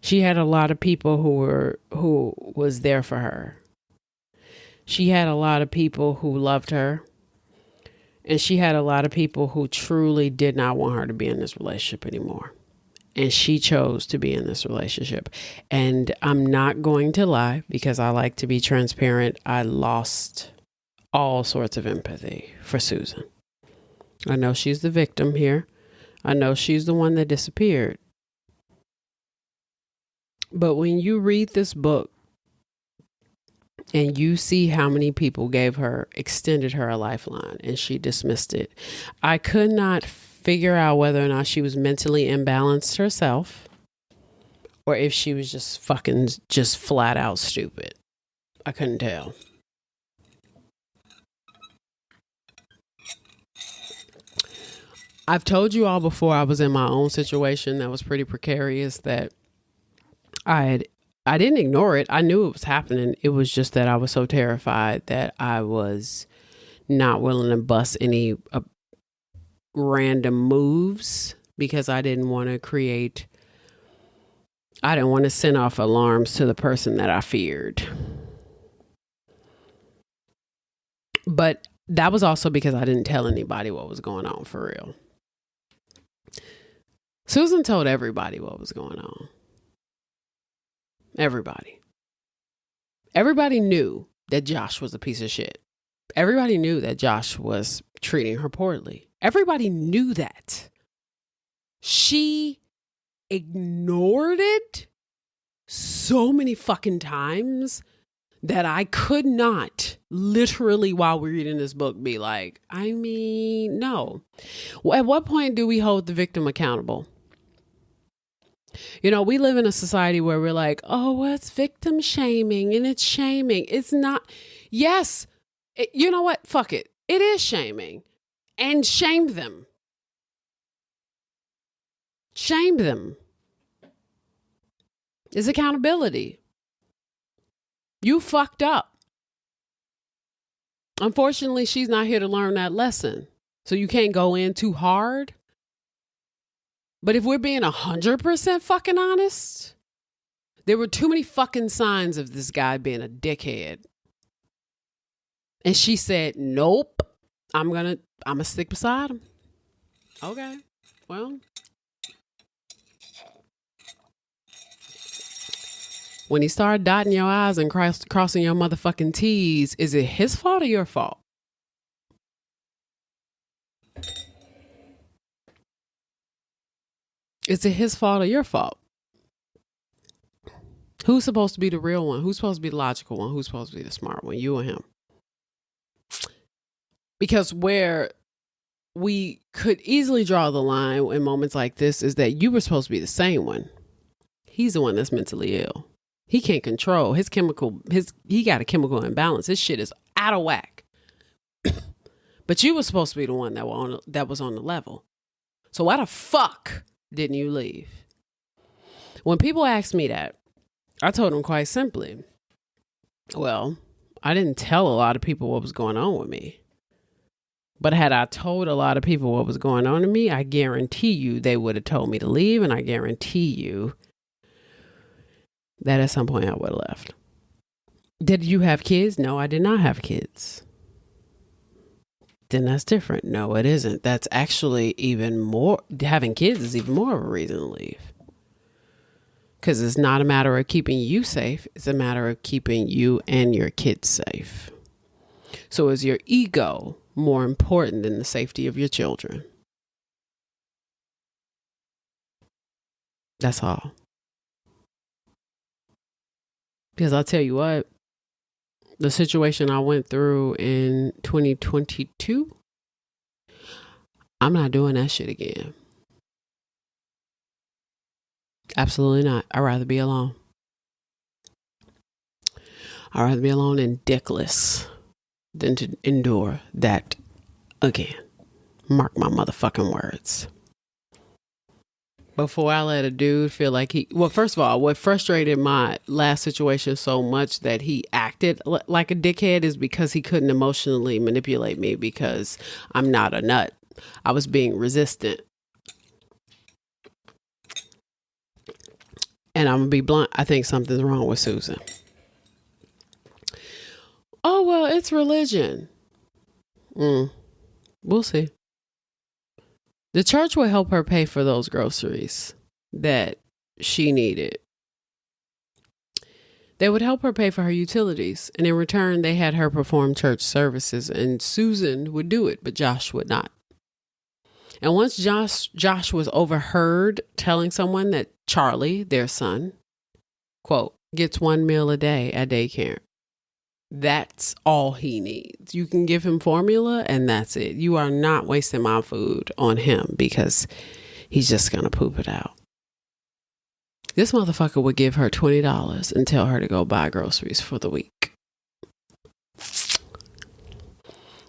She had a lot of people who was there for her. She had a lot of people who loved her. And she had a lot of people who truly did not want her to be in this relationship anymore. And she chose to be in this relationship. And I'm not going to lie, because I like to be transparent. I lost all sorts of empathy for Susan. I know she's the victim here. I know she's the one that disappeared. But when you read this book and you see how many people extended her a lifeline, and she dismissed it, I could not figure out whether or not she was mentally imbalanced herself, or if she was just flat out stupid. I couldn't tell. I've told you all before, I was in my own situation that was pretty precarious, that I didn't ignore it. I knew it was happening. It was just that I was so terrified that I was not willing to bust any random moves, because I didn't want to send off alarms to the person that I feared. But that was also because I didn't tell anybody what was going on for real. Susan told everybody what was going on. Everybody knew that Josh was a piece of shit. Everybody knew that Josh was treating her poorly. Everybody knew that. She ignored it so many fucking times that I could not, literally while we're reading this book, be like, no. At what point do we hold the victim accountable? We live in a society where we're like, oh, well, it's victim shaming and it's shaming. It's not. Yes. You know what? Fuck it. It is shaming. And shame them. Shame them. It's accountability. You fucked up. Unfortunately, she's not here to learn that lesson. So you can't go in too hard. But if we're being 100% fucking honest, there were too many fucking signs of this guy being a dickhead. And she said, nope, I'm gonna stick beside him. Okay, well. When he started dotting your I's and crossing your motherfucking T's, is it his fault or your fault? Is it his fault or your fault? Who's supposed to be the real one? Who's supposed to be the logical one? Who's supposed to be the smart one? You or him? Because where we could easily draw the line in moments like this is that you were supposed to be the same one. He's the one that's mentally ill. He can't control he got a chemical imbalance. His shit is out of whack. But you were supposed to be the one that was on the level. So why the fuck didn't you leave? When people ask me that, I told them quite simply, well, I didn't tell a lot of people what was going on with me. But had I told a lot of people what was going on with me, I guarantee you they would have told me to leave, and I guarantee you that at some point I would have left. Did you have kids? No, I did not have kids. Then that's different. No, it isn't. That's actually even more, having kids is even more of a reason to leave. Because it's not a matter of keeping you safe. It's a matter of keeping you and your kids safe. So is your ego more important than the safety of your children? That's all. Because I'll tell you what, the situation I went through in 2022, I'm not doing that shit again. Absolutely not. I'd rather be alone. I'd rather be alone and dickless than to endure that again. Mark my motherfucking words. Before I let a dude feel like first of all, what frustrated my last situation so much that he acted like a dickhead is because he couldn't emotionally manipulate me because I'm not a nut. I was being resistant. And I'm going to be blunt. I think something's wrong with Susan. Oh, well, it's religion. We'll see. The church will help her pay for those groceries that she needed. They would help her pay for her utilities. And in return, they had her perform church services. And Susan would do it, but Josh would not. And once Josh was overheard telling someone that Charlie, their son, quote, gets 1 meal a day at daycare. That's all he needs. You can give him formula and that's it. You are not wasting my food on him because he's just going to poop it out. This motherfucker would give her $20 and tell her to go buy groceries for the week.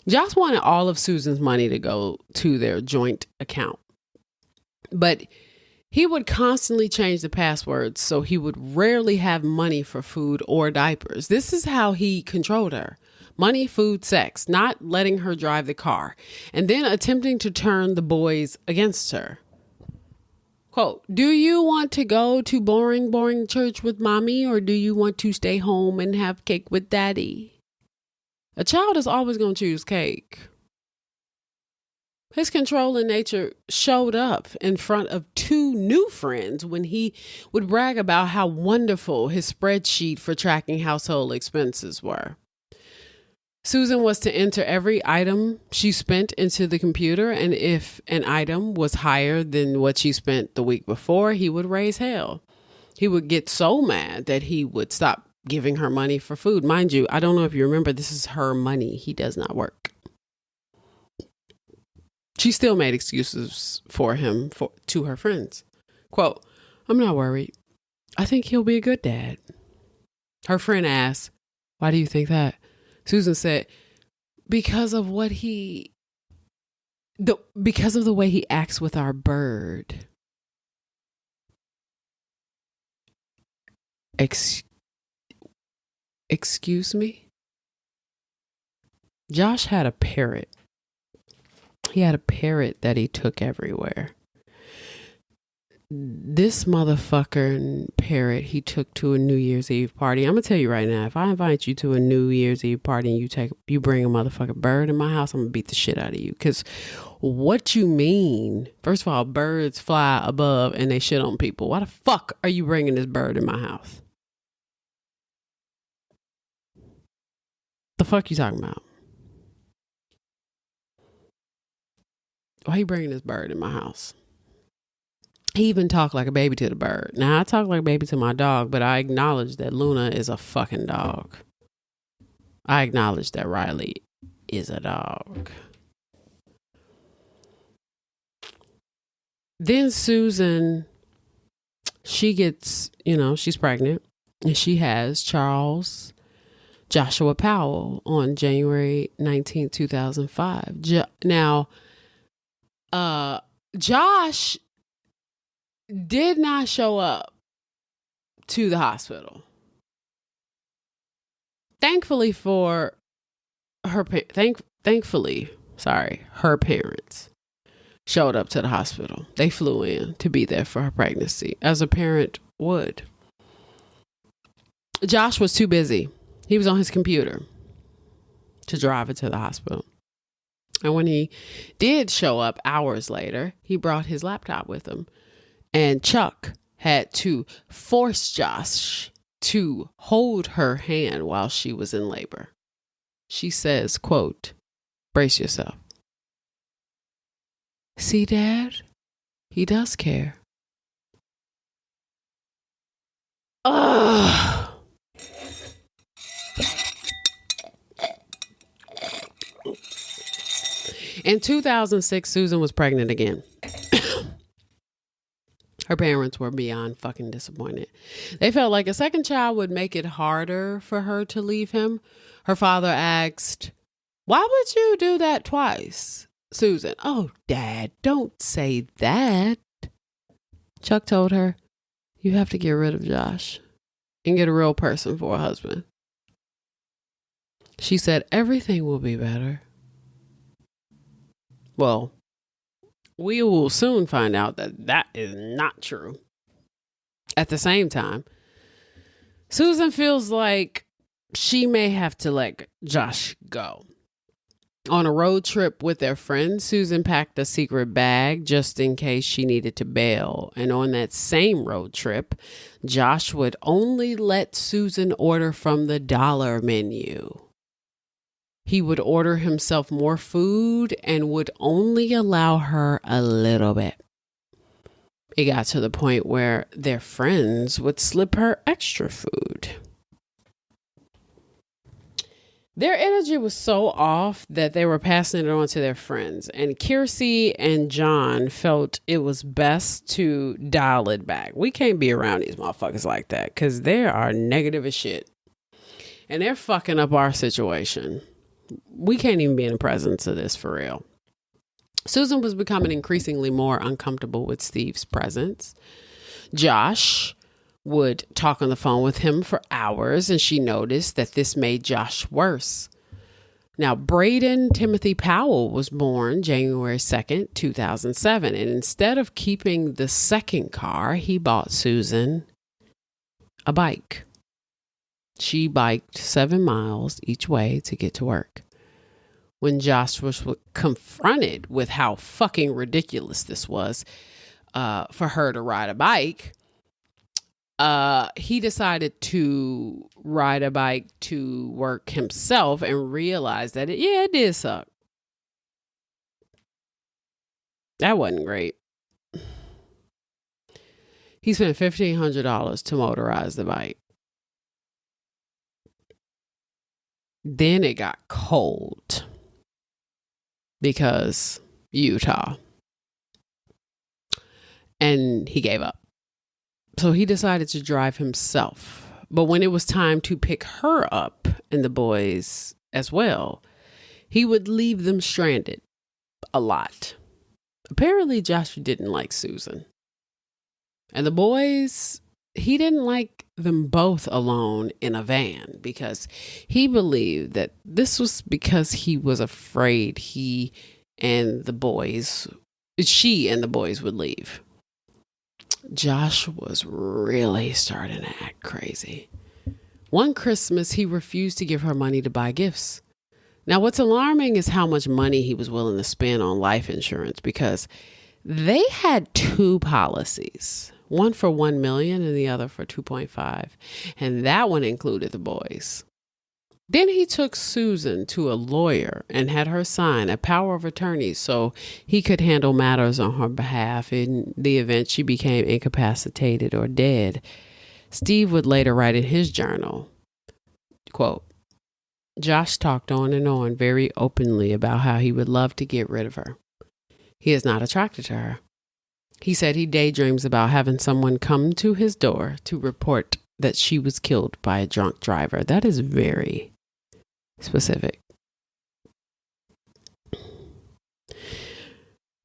Josh wanted all of Susan's money to go to their joint account, but he would constantly change the passwords, so he would rarely have money for food or diapers. This is how he controlled her. Money, food, sex, not letting her drive the car, and then attempting to turn the boys against her. Quote, do you want to go to boring church with mommy, or do you want to stay home and have cake with daddy? A child is always going to choose cake. His controlling nature showed up in front of 2 new friends when he would brag about how wonderful his spreadsheet for tracking household expenses were. Susan was to enter every item she spent into the computer, and if an item was higher than what she spent the week before, he would raise hell. He would get so mad that he would stop giving her money for food. Mind you, I don't know if you remember, this is her money. He does not work. She still made excuses for him to her friends. Quote, I'm not worried. I think he'll be a good dad. Her friend asked, why do you think that? Susan said, because of what because of the way he acts with our bird. Excuse me? Josh had a parrot. He had a parrot that he took everywhere. This motherfucker parrot he took to a New Year's Eve party. I'm gonna tell you right now, if I invite you to a New Year's Eve party and you bring a motherfucking bird in my house, I'm gonna beat the shit out of you. Because what you mean? First of all, birds fly above and they shit on people. Why the fuck are you bringing this bird in my house? The fuck you talking about? Why you bringing this bird in my house? He even talked like a baby to the bird. Now, I talk like a baby to my dog, but I acknowledge that Luna is a fucking dog. I acknowledge that Riley is a dog. Then Susan, she gets, she's pregnant. And she has Charles Joshua Powell on January 19, 2005. Josh did not show up to the hospital. Thankfully for her, her parents showed up to the hospital. They flew in to be there for her pregnancy, as a parent would. Josh was too busy. He was on his computer to drive her to the hospital. And when he did show up hours later, he brought his laptop with him. And Chuck had to force Josh to hold her hand while she was in labor. She says, quote, "Brace yourself. See, Dad? He does care." Ugh. In 2006, Susan was pregnant again. Her parents were beyond fucking disappointed. They felt like a second child would make it harder for her to leave him. Her father asked, "Why would you do that twice?" Susan, "Oh, Dad, don't say that." Chuck told her, "You have to get rid of Josh and get a real person for a husband." She said, "Everything will be better." Well, we will soon find out that is not true. At the same time, Susan feels like she may have to let Josh go. On a road trip with their friends, Susan packed a secret bag just in case she needed to bail. And on that same road trip, Josh would only let Susan order from the dollar menu. He would order himself more food and would only allow her a little bit. It got to the point where their friends would slip her extra food. Their energy was so off that they were passing it on to their friends. And Kiersey and John felt it was best to dial it back. We can't be around these motherfuckers like that because they are negative as shit. And they're fucking up our situation. We can't even be in the presence of this for real. Susan was becoming increasingly more uncomfortable with Steve's presence. Josh would talk on the phone with him for hours, and she noticed that this made Josh worse. Now, Braden Timothy Powell was born January 2nd, 2007, and instead of keeping the second car, he bought Susan a bike. She biked 7 miles each way to get to work. When Josh was confronted with how fucking ridiculous this was for her to ride a bike, he decided to ride a bike to work himself and realized that it did suck. That wasn't great. He spent $1,500 to motorize the bike. Then it got cold because Utah. And he gave up. So he decided to drive himself. But when it was time to pick her up and the boys as well, He would leave them stranded a lot. Apparently, Josh didn't like Susan. And the boys, he didn't like them both alone in a van because he believed that this was because he was afraid she and the boys would leave. Josh was really starting to act crazy. One Christmas, he refused to give her money to buy gifts. Now, what's alarming is how much money he was willing to spend on life insurance because they had 2 policies, one for $1 million and the other for 2.5, and that one included the boys. Then he took Susan to a lawyer and had her sign a power of attorney so he could handle matters on her behalf in the event she became incapacitated or dead. Steve would later write in his journal, quote, Josh talked on and on very openly about how he would love to get rid of her. He is not attracted to her. He said he daydreams about having someone come to his door to report that she was killed by a drunk driver. That is very specific.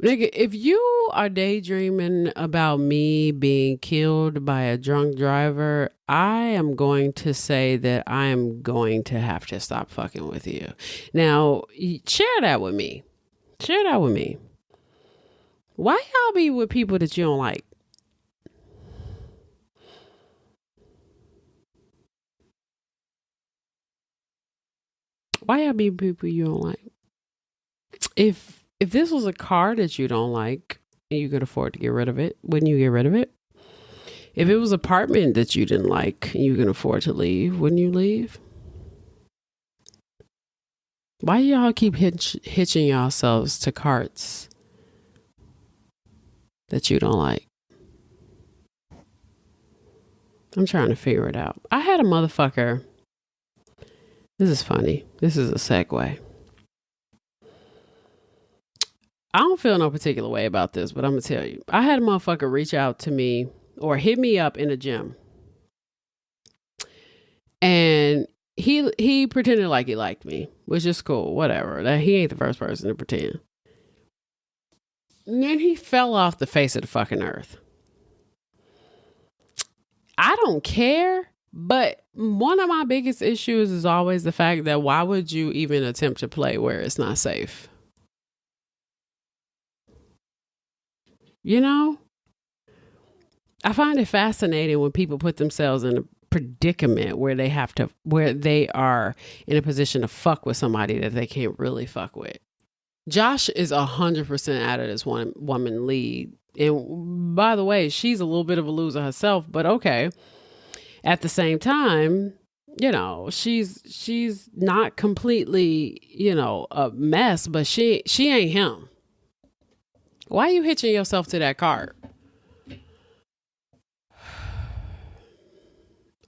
Nigga, if you are daydreaming about me being killed by a drunk driver, I am going to say that I am going to have to stop fucking with you. Now, share that with me. Share that with me. Why y'all be with people that you don't like? Why y'all be with people you don't like? If this was a car that you don't like and you could afford to get rid of it, wouldn't you get rid of it? If it was an apartment that you didn't like and you can afford to leave, wouldn't you leave? Why y'all keep hitching yourselves to carts that you don't like? I'm trying to figure it out. I had a motherfucker. This is funny. This is a segue. I don't feel no particular way about this, but I'm going to tell you. I had a motherfucker reach out to me or hit me up in a gym. And he pretended like he liked me, which is cool. Whatever. He ain't the first person to pretend. And then he fell off the face of the fucking earth. I don't care, but one of my biggest issues is always the fact that why would you even attempt to play where it's not safe? You know, I find it fascinating when people put themselves in a predicament where they are in a position to fuck with somebody that they can't really fuck with. Josh is 100% out of this woman lead. And by the way, she's a little bit of a loser herself, but okay. At the same time, you know, she's not completely, you know, a mess, but she ain't him. Why are you hitching yourself to that cart?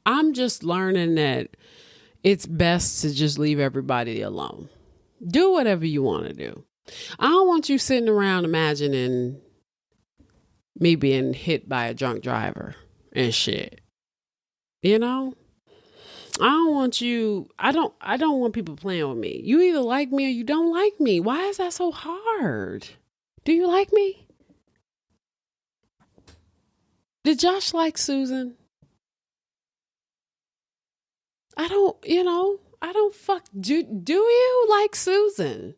I'm just learning that it's best to just leave everybody alone. Do whatever you want to do. I don't want you sitting around imagining me being hit by a drunk driver and shit. You know? I don't want people playing with me. You either like me or you don't like me. Why is that so hard? Do you like me? Did Josh like Susan? Do you like Susan?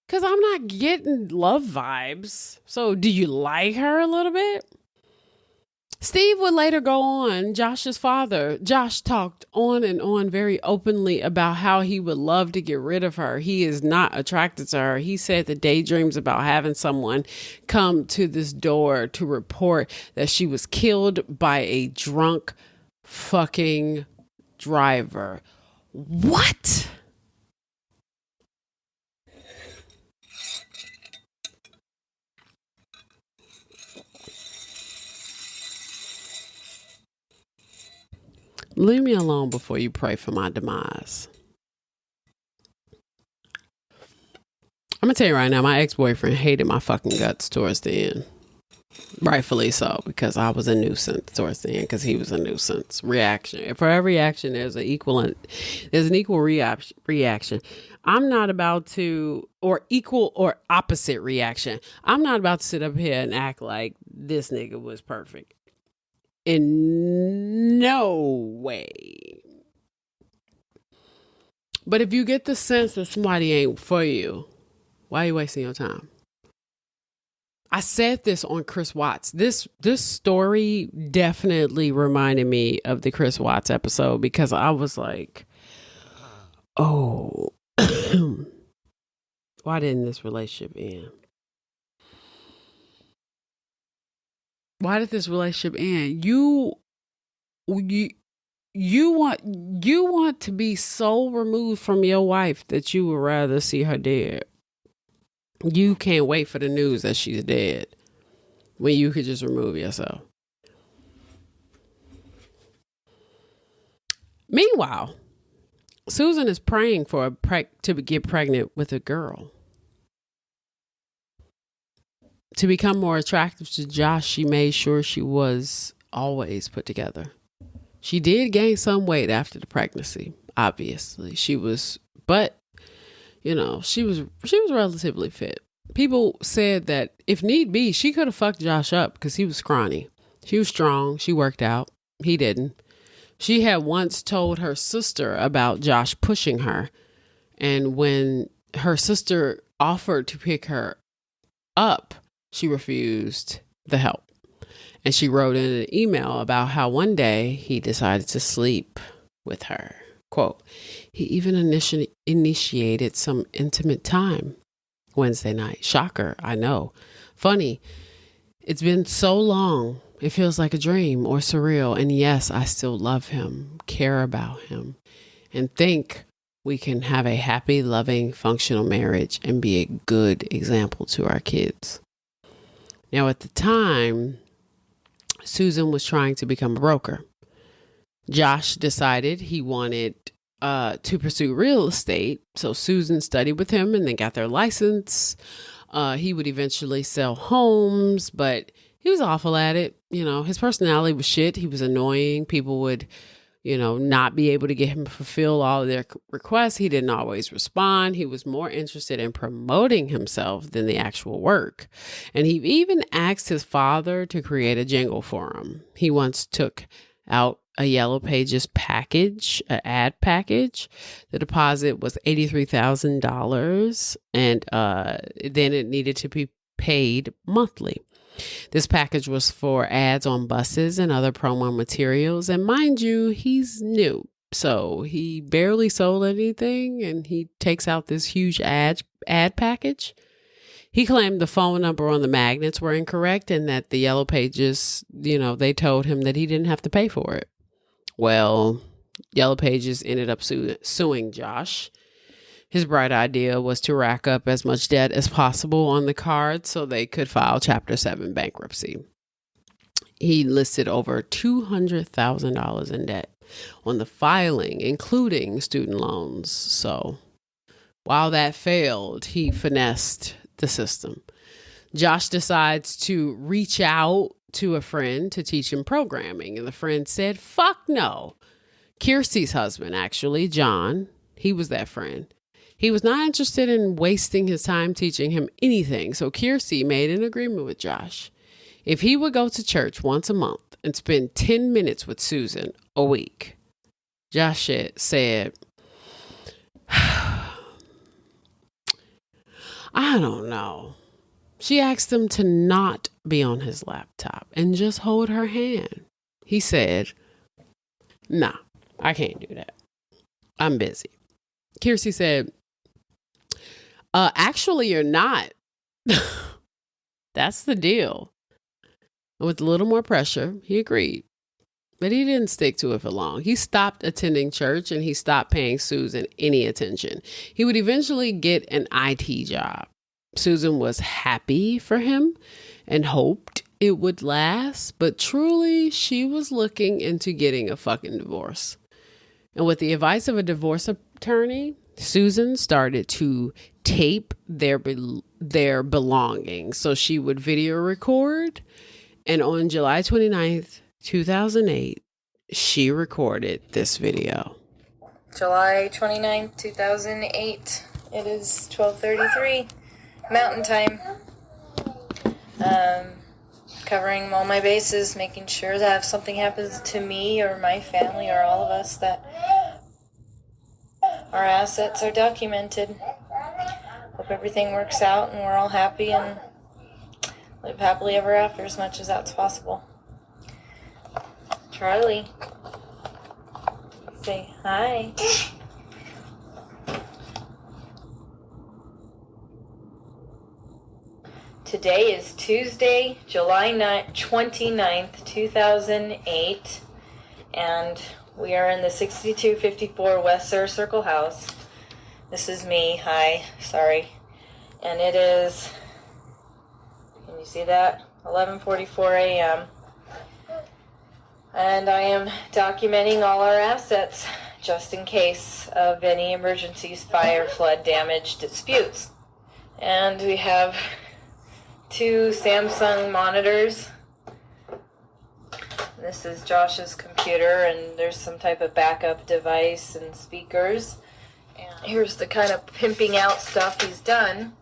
Because I'm not getting love vibes. So do you like her a little bit? Steve would later go on, Josh's father. Josh talked on and on very openly about how he would love to get rid of her. He is not attracted to her. He said that daydreams about having someone come to this door to report that she was killed by a drunk fucking driver. What? Leave me alone before you pray for my demise. I'm going to tell you right now, my ex-boyfriend hated my fucking guts towards the end. Rightfully so, because I was a nuisance towards the end, because he was a nuisance. Reaction. For every action, there's an equal reaction. I'm not about to, or equal or opposite reaction. I'm not about to sit up here and act like this nigga was perfect. In no way. But if you get the sense that somebody ain't for you, why are you wasting your time? I said this on Chris Watts. This story definitely reminded me of the Chris Watts episode, because I was like, oh, why didn't this relationship end? Why did this relationship end? You want to be so removed from your wife that you would rather see her dead. You can't wait for the news that she's dead when you could just remove yourself. Meanwhile, Susan is praying for to get pregnant with a girl. To become more attractive to Josh, she made sure she was always put together. She did gain some weight after the pregnancy, obviously. She was relatively fit. People said that if need be, she could have fucked Josh up because he was scrawny. She was strong. She worked out. He didn't. She had once told her sister about Josh pushing her. And when her sister offered to pick her up, she refused the help. And she wrote in an email about how one day he decided to sleep with her. Quote, he even initiated some intimate time Wednesday night. Shocker, I know. Funny, it's been so long. It feels like a dream or surreal. And yes, I still love him, care about him, and think we can have a happy, loving, functional marriage and be a good example to our kids. Now, at the time, Susan was trying to become a broker. Josh decided he wanted to pursue real estate. So Susan studied with him and then got their license. He would eventually sell homes, but he was awful at it. His personality was shit. He was annoying. People would, not be able to get him to fulfill all of their requests. He didn't always respond. He was more interested in promoting himself than the actual work. And he even asked his father to create a jingle for him. He once took out a Yellow Pages package, an ad package. The deposit was $83,000, and then it needed to be paid monthly. This package was for ads on buses and other promo materials. And mind you, he's new, so he barely sold anything, and he takes out this huge ad package. He claimed the phone number on the magnets were incorrect and that the Yellow Pages, they told him that he didn't have to pay for it. Well, Yellow Pages ended up suing Josh. His bright idea was to rack up as much debt as possible on the card so they could file Chapter 7 bankruptcy. He listed over $200,000 in debt on the filing, including student loans. So while that failed, he finessed the system. Josh decides to reach out to a friend to teach him programming, and the friend said, fuck no. Kirsty's husband, actually, John, he was that friend. He was not interested in wasting his time teaching him anything, so Kirsty made an agreement with Josh. If he would go to church once a month and spend 10 minutes with Susan a week, Josh said, I don't know. She asked him to not be on his laptop and just hold her hand. He said, nah, I can't do that. I'm busy. Kirsty said, actually, you're not. That's the deal. With a little more pressure, he agreed. But he didn't stick to it for long. He stopped attending church and he stopped paying Susan any attention. He would eventually get an IT job. Susan was happy for him and hoped it would last, but truly she was looking into getting a fucking divorce. And with the advice of a divorce attorney, Susan started to tape their belongings. So she would video record And on July 29th, 2008, she recorded this video. July 29th, 2008. It is 12:33 Mountain Time. Covering all my bases, making sure that if something happens to me or my family or all of us, that our assets are documented. Hope everything works out and we're all happy and live happily ever after as much as that's possible. Charlie, say hi. Today is Tuesday, July 29th, 2008, and we are in the 6254 West Sur Circle house. This is me, hi, sorry. And it is, can you see that? 11:44 a.m. And I am documenting all our assets just in case of any emergencies, fire, flood, damage, disputes. And we have 2 Samsung monitors. This is Josh's computer, and there's some type of backup device and speakers. And here's the kind of pimping out stuff he's done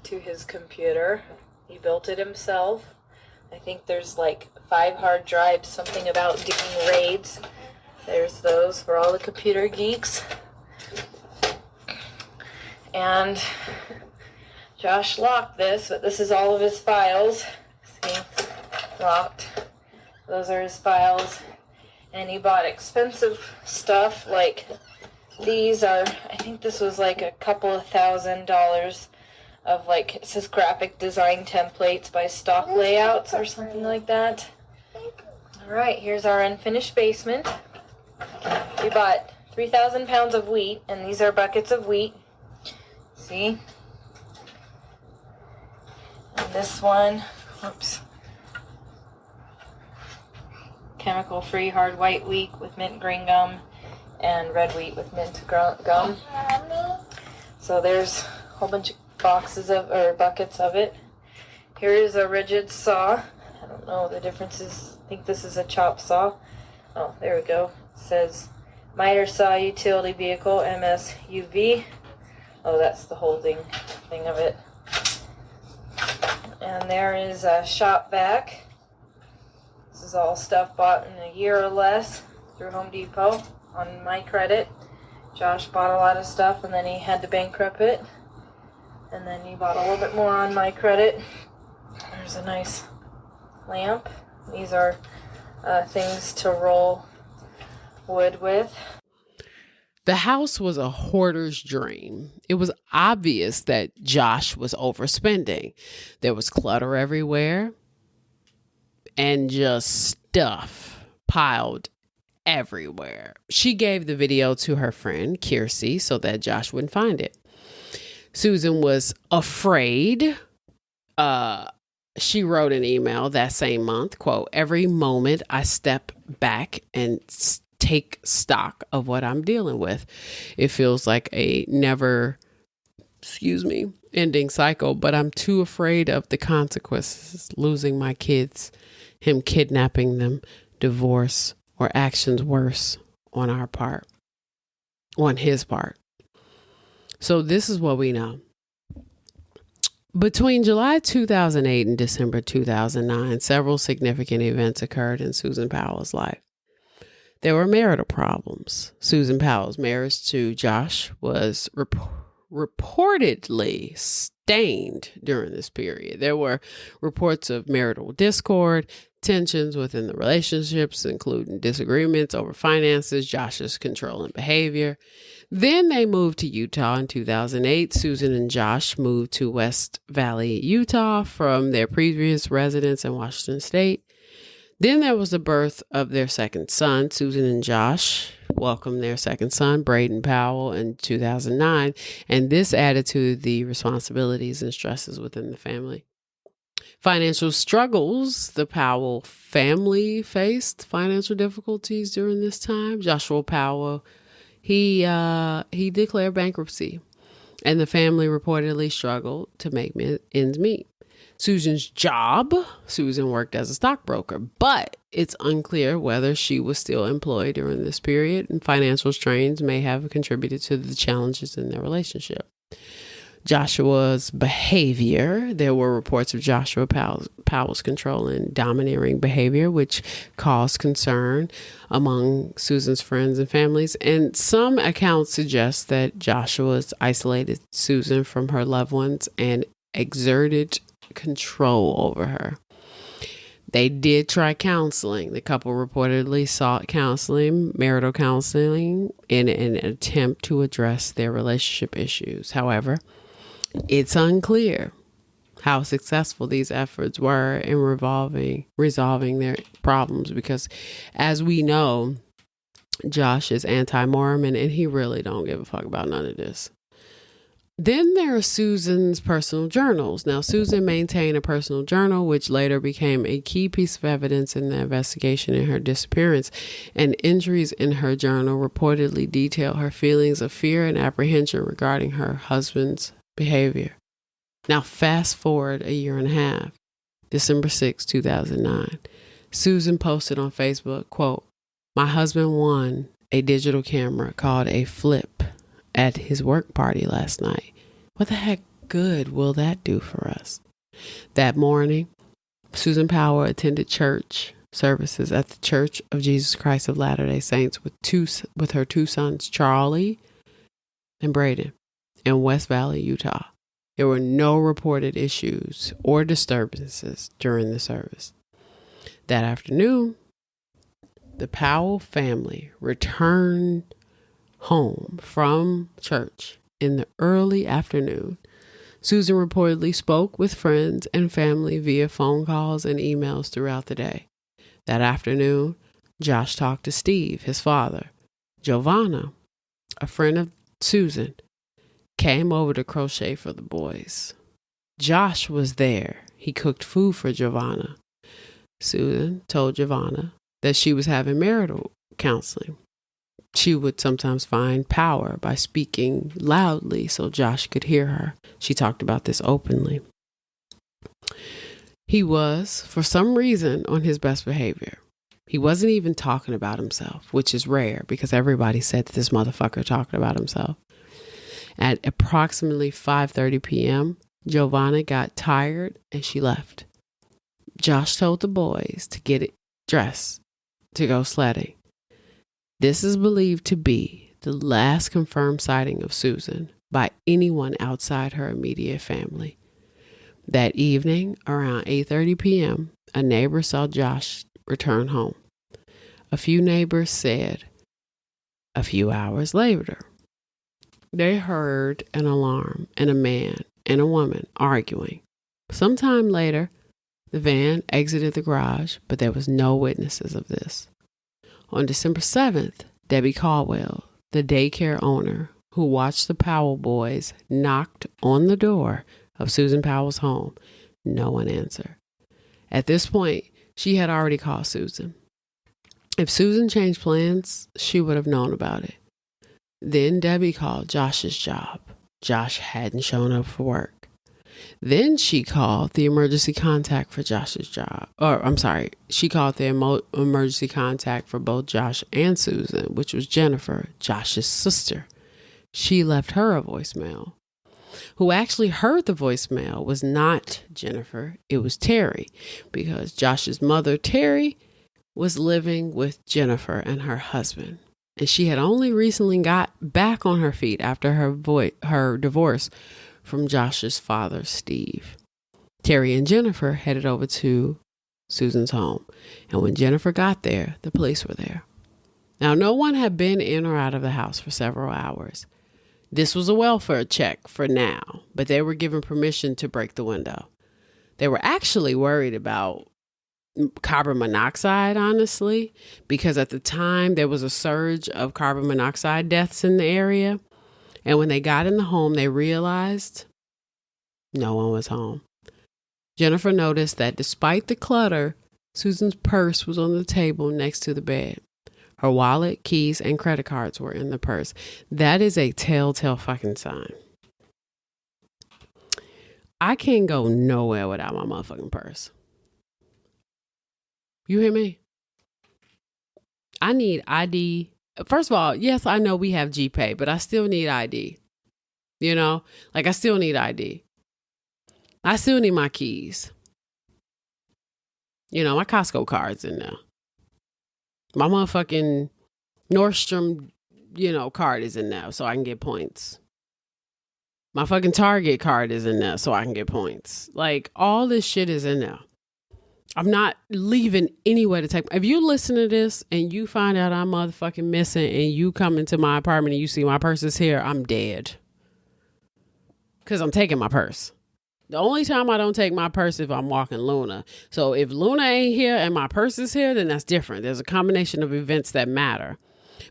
to his computer. He built it himself. I think there's like 5 hard drives, something about doing raids. There's those for all the computer geeks. And Josh locked this, but this is all of his files. See, locked. Those are his files. And he bought expensive stuff, like these are, I think this was like a couple of $1,000 of, like, it says graphic design templates by Stock Layouts or something like that. Alright, here's our unfinished basement. We bought 3,000 pounds of wheat, and these are buckets of wheat. See? And this one, whoops, chemical-free hard white wheat with mint green gum and red wheat with mint gum. So there's a whole bunch of boxes of, or buckets of it. Here is a rigid saw. I don't know the differences. I think this is a chop saw. Oh, there we go. It says miter saw utility vehicle MSUV. Oh, that's the holding thing of it. And there is a shop vac. This is all stuff bought in a year or less through Home Depot on my credit. Josh bought a lot of stuff and then he had to bankrupt it. And then he bought a little bit more on my credit. There's a nice lamp. These are things to roll wood with. The house was a hoarder's dream. It was obvious that Josh was overspending. There was clutter everywhere and just stuff piled everywhere. She gave the video to her friend, Kiersey, so that Josh wouldn't find it. Susan was afraid. She wrote an email that same month, quote, "Every moment I step back and take stock of what I'm dealing with, it feels like a never, ending cycle, but I'm too afraid of the consequences, losing my kids, him kidnapping them, divorce, or actions worse on his part." So this is what we know. Between July 2008 and December 2009, several significant events occurred in Susan Powell's life. There were marital problems. Susan Powell's marriage to Josh was reportedly stained during this period. There were reports of marital discord, tensions within the relationships, including disagreements over finances, Josh's controlling behavior. Then they moved to Utah in 2008. Susan and Josh moved to West Valley, Utah from their previous residence in Washington State. Then there was the birth of their second son. Susan and Josh welcomed their second son, Braden Powell, in 2009, and this added to the responsibilities and stresses within the family. Financial struggles. The Powell family faced financial difficulties during this time. Joshua Powell, he declared bankruptcy, and the family reportedly struggled to make ends meet. Susan's job, Susan worked as a stockbroker, but it's unclear whether she was still employed during this period, and financial strains may have contributed to the challenges in their relationship. Joshua's behavior. There were reports of Joshua Powell's controlling, domineering behavior, which caused concern among Susan's friends and families. And some accounts suggest that Joshua's isolated Susan from her loved ones and exerted control over her. They did try counseling. The couple reportedly sought counseling, marital counseling, in an attempt to address their relationship issues. However, it's unclear how successful these efforts were in resolving their problems because, as we know, Josh is anti-Mormon and he really don't give a fuck about none of this. Then there are Susan's personal journals. Now, Susan maintained a personal journal, which later became a key piece of evidence in the investigation in her disappearance. And entries in her journal reportedly detail her feelings of fear and apprehension regarding her husband's behavior. Now, fast forward a year and a half, December 6, 2009. Susan posted on Facebook, quote, "My husband won a digital camera called a Flip at his work party last night. What the heck good will that do for us?" That morning, Susan Powell attended church services at the Church of Jesus Christ of Latter-day Saints with her two sons, Charlie and Braden, in West Valley, Utah. There were no reported issues or disturbances during the service. That afternoon, the Powell family returned home from church in the early afternoon. Susan reportedly spoke with friends and family via phone calls and emails throughout the day. That afternoon, Josh talked to Steve, his father. Giovanna, a friend of Susan, came over to crochet for the boys. Josh was there. He cooked food for Giovanna. Susan told Giovanna that she was having marital counseling. She would sometimes find power by speaking loudly so Josh could hear her. She talked about this openly. He was, for some reason, on his best behavior. He wasn't even talking about himself, which is rare because everybody said that this motherfucker talking about himself. At approximately 5:30 p.m., Giovanna got tired and she left. Josh told the boys to get it dressed to go sledding. This is believed to be the last confirmed sighting of Susan by anyone outside her immediate family. That evening, around 8:30 p.m., a neighbor saw Josh return home. A few neighbors said a few hours later, they heard an alarm and a man and a woman arguing. Sometime later, the van exited the garage, but there was no witnesses of this. On December 7th, Debbie Caldwell, the daycare owner who watched the Powell boys, knocked on the door of Susan Powell's home. No one answered. At this point, she had already called Susan. If Susan changed plans, she would have known about it. Then Debbie called Josh's job. Josh hadn't shown up for work. Then she called the emergency contact for Josh's job. She called the emergency contact for both Josh and Susan, which was Jennifer, Josh's sister. She left her a voicemail. Who actually heard the voicemail was not Jennifer, it was Terry, because Josh's mother, Terry, was living with Jennifer and her husband. And she had only recently got back on her feet after her divorce from Josh's father, Steve. Terry and Jennifer headed over to Susan's home. And when Jennifer got there, the police were there. Now, no one had been in or out of the house for several hours. This was a welfare check for now, but they were given permission to break the window. They were actually worried about carbon monoxide, honestly, because at the time there was a surge of carbon monoxide deaths in the area. And when they got in the home, they realized no one was home. Jennifer noticed that despite the clutter, Susan's purse was on the table next to the bed. Her wallet, keys, and credit cards were in the purse. That is a telltale fucking sign. I can't go nowhere without my motherfucking purse. You hear me? I need ID. First of all, yes, I know we have GPay, but I still need ID. You know, like I still need ID. I still need my keys. You know, my Costco card's in there. My motherfucking Nordstrom, card is in there so I can get points. My fucking Target card is in there so I can get points. Like, all this shit is in there. I'm not leaving anywhere to take. If you listen to this and you find out I'm motherfucking missing and you come into my apartment and you see my purse is here, I'm dead. Because I'm taking my purse. The only time I don't take my purse if I'm walking Luna. So if Luna ain't here and my purse is here, then that's different. There's a combination of events that matter.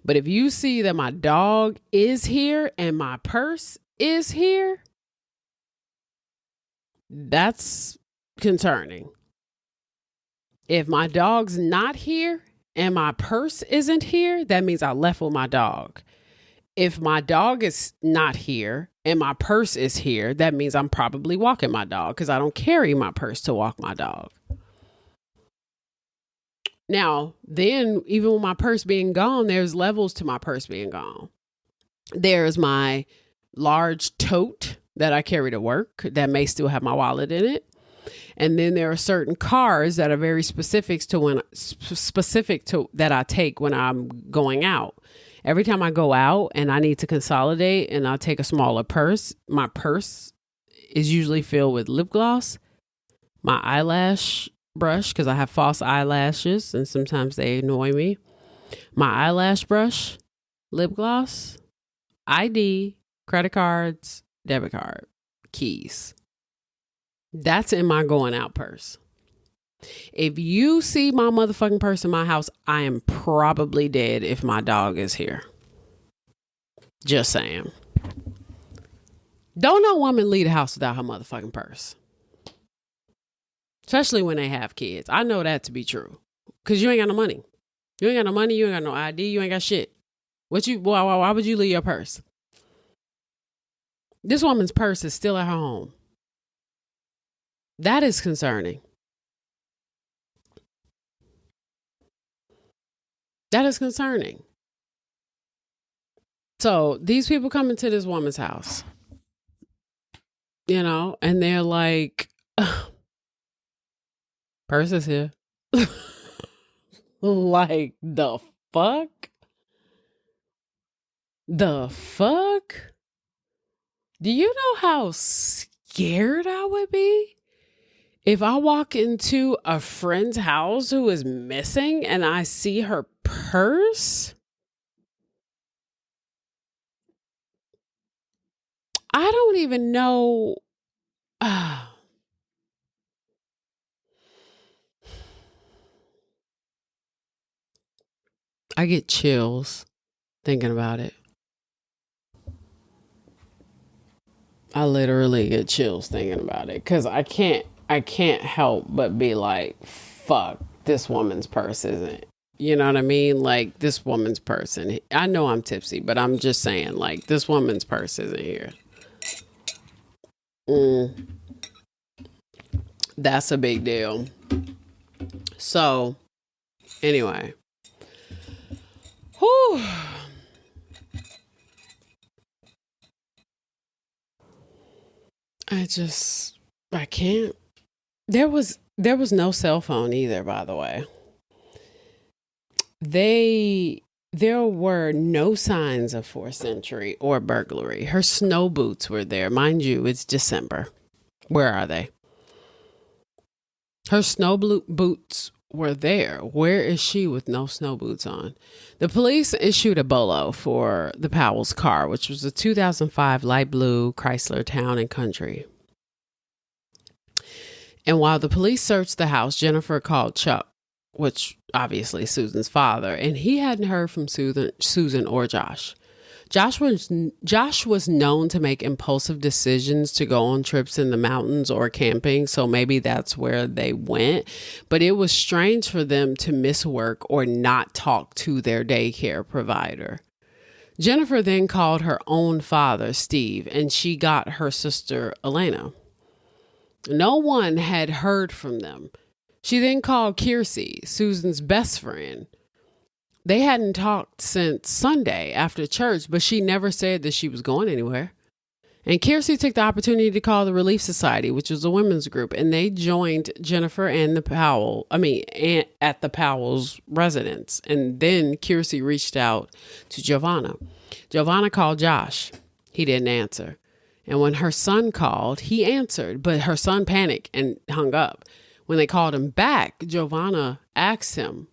But if you see that my dog is here and my purse is here, that's concerning. If my dog's not here and my purse isn't here, that means I left with my dog. If my dog is not here and my purse is here, that means I'm probably walking my dog because I don't carry my purse to walk my dog. Now, then, even with my purse being gone, there's levels to my purse being gone. There's my large tote that I carry to work that may still have my wallet in it. And then there are certain cars that are very specific to that I take when I'm going out. Every time I go out and I need to consolidate and I take a smaller purse, my purse is usually filled with lip gloss, my eyelash brush, because I have false eyelashes and sometimes they annoy me, my eyelash brush, lip gloss, ID, credit cards, debit card, keys. That's in my going out purse. If you see my motherfucking purse in my house, I am probably dead if my dog is here. Just saying. Don't no woman leave the house without her motherfucking purse. Especially when they have kids. I know that to be true. Because you ain't got no money. You ain't got no money. You ain't got no ID. You ain't got shit. Why would you leave your purse? This woman's purse is still at her home. That is concerning. That is concerning. So these people come into this woman's house, and they're like, purse is here. Like, the fuck? The fuck? Do you know how scared I would be if I walk into a friend's house who is missing and I see her purse? I don't even know. I get chills thinking about it. I literally get chills thinking about it because I can't help but be like, fuck, this woman's purse isn't. You know what I mean? Like, this woman's purse. And I know I'm tipsy, but I'm just saying, like, this woman's purse isn't here. That's a big deal. So, anyway. Whew. I can't. There was no cell phone either, by the way. There were no signs of forced entry or burglary. Her snow boots were there. Mind you, it's December. Where are they? Her snow boots were there. Where is she with no snow boots on? The police issued a bolo for the Powell's car, which was a 2005 light blue Chrysler Town and Country. And while the police searched the house, Jennifer called Chuck, which obviously Susan's father, and he hadn't heard from Susan or Josh. Josh was known to make impulsive decisions to go on trips in the mountains or camping, so maybe that's where they went. But it was strange for them to miss work or not talk to their daycare provider. Jennifer then called her own father, Steve, and she got her sister, Elena. No one had heard from them. She then called Kiersey, Susan's best friend. They hadn't talked since Sunday after church, but she never said that she was going anywhere. And Kiersey took the opportunity to call the Relief Society, which is a women's group, and they joined Jennifer and at the Powell's residence. And then Kiersey reached out to Giovanna. Giovanna called Josh. He didn't answer. And when her son called, he answered, but her son panicked and hung up. When they called him back, Giovanna asked him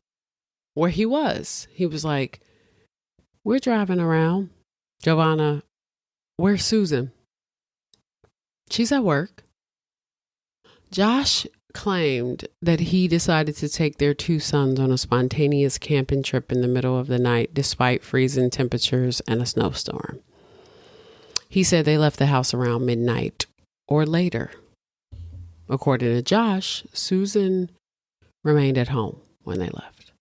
where he was. He was like, "We're driving around." "Giovanna, where's Susan?" "She's at work." Josh claimed that he decided to take their two sons on a spontaneous camping trip in the middle of the night, despite freezing temperatures and a snowstorm. He said they left the house around midnight or later. According to Josh, Susan remained at home when they left.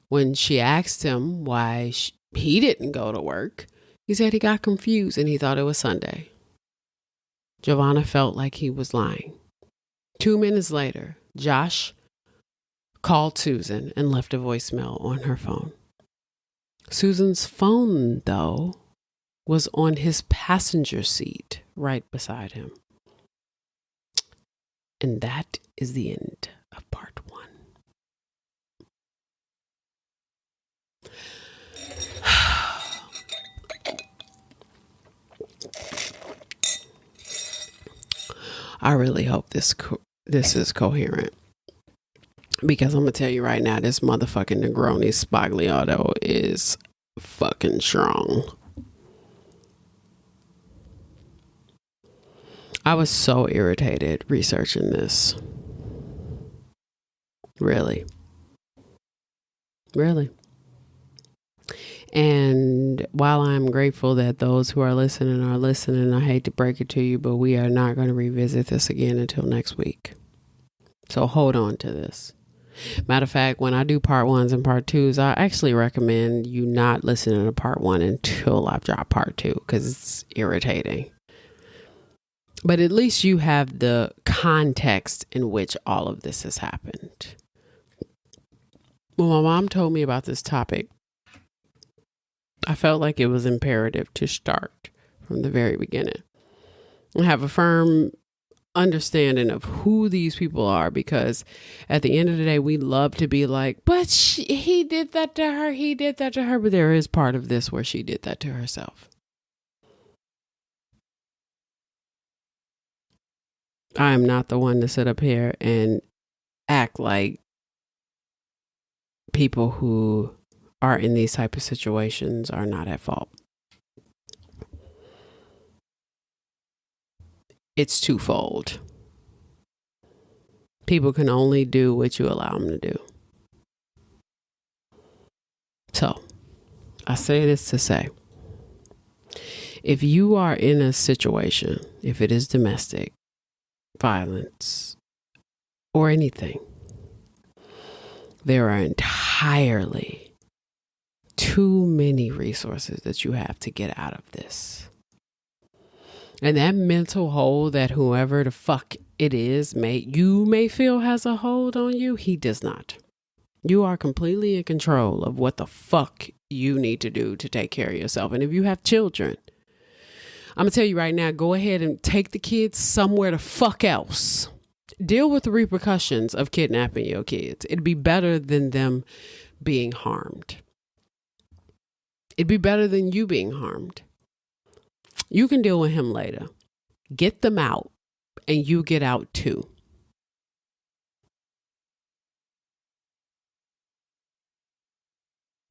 When she asked him why he didn't go to work, he said he got confused and he thought it was Sunday. Giovanna felt like he was lying. 2 minutes later, Josh called Susan and left a voicemail on her phone. Susan's phone, though, was on his passenger seat right beside him. And that is the end of part 1. I really hope this is coherent, because I'm gonna tell you right now, this motherfucking Negroni Sbagliato is fucking strong. I was so irritated researching this. Really. And while I'm grateful that those who are listening, I hate to break it to you, but we are not going to revisit this again until next week. So hold on to this. Matter of fact, when I do part 1s and part 2s, I actually recommend you not listening to part 1 until I drop part 2, because it's irritating. But at least you have the context in which all of this has happened. When my mom told me about this topic, I felt like it was imperative to start from the very beginning and have a firm understanding of who these people are, because at the end of the day, we love to be like, but he did that to her, but there is part of this where she did that to herself. I am not the one to sit up here and act like people who are in these type of situations are not at fault. It's twofold. People can only do what you allow them to do. So, I say this to say, if you are in a situation, if it is domestic violence or anything, there are entirely too many resources that you have to get out of this. And that mental hold that whoever the fuck it is you may feel has a hold on you, he does not. You are completely in control of what the fuck you need to do to take care of yourself. And if you have children, I'm gonna tell you right now, go ahead and take the kids somewhere the fuck else. Deal with the repercussions of kidnapping your kids. It'd be better than them being harmed. It'd be better than you being harmed. You can deal with him later. Get them out and you get out too.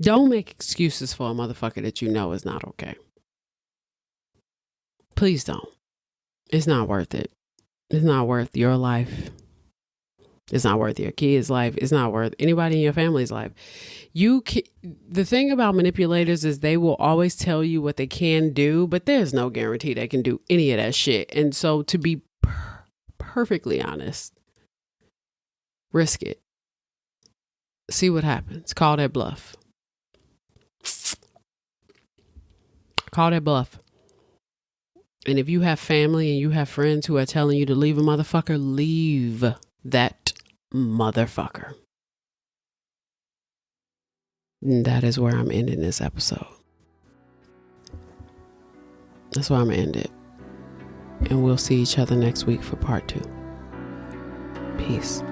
Don't make excuses for a motherfucker that you know is not okay. Please don't. It's not worth it. It's not worth your life. It's not worth your kid's life. It's not worth anybody in your family's life. The thing about manipulators is they will always tell you what they can do, but there's no guarantee they can do any of that shit. And so, to be perfectly honest, risk it. See what happens. Call that bluff. Call that bluff. And if you have family and you have friends who are telling you to leave a motherfucker, leave that motherfucker. And that is where I'm ending this episode. That's where I'm going to end it. And we'll see each other next week for part 2. Peace.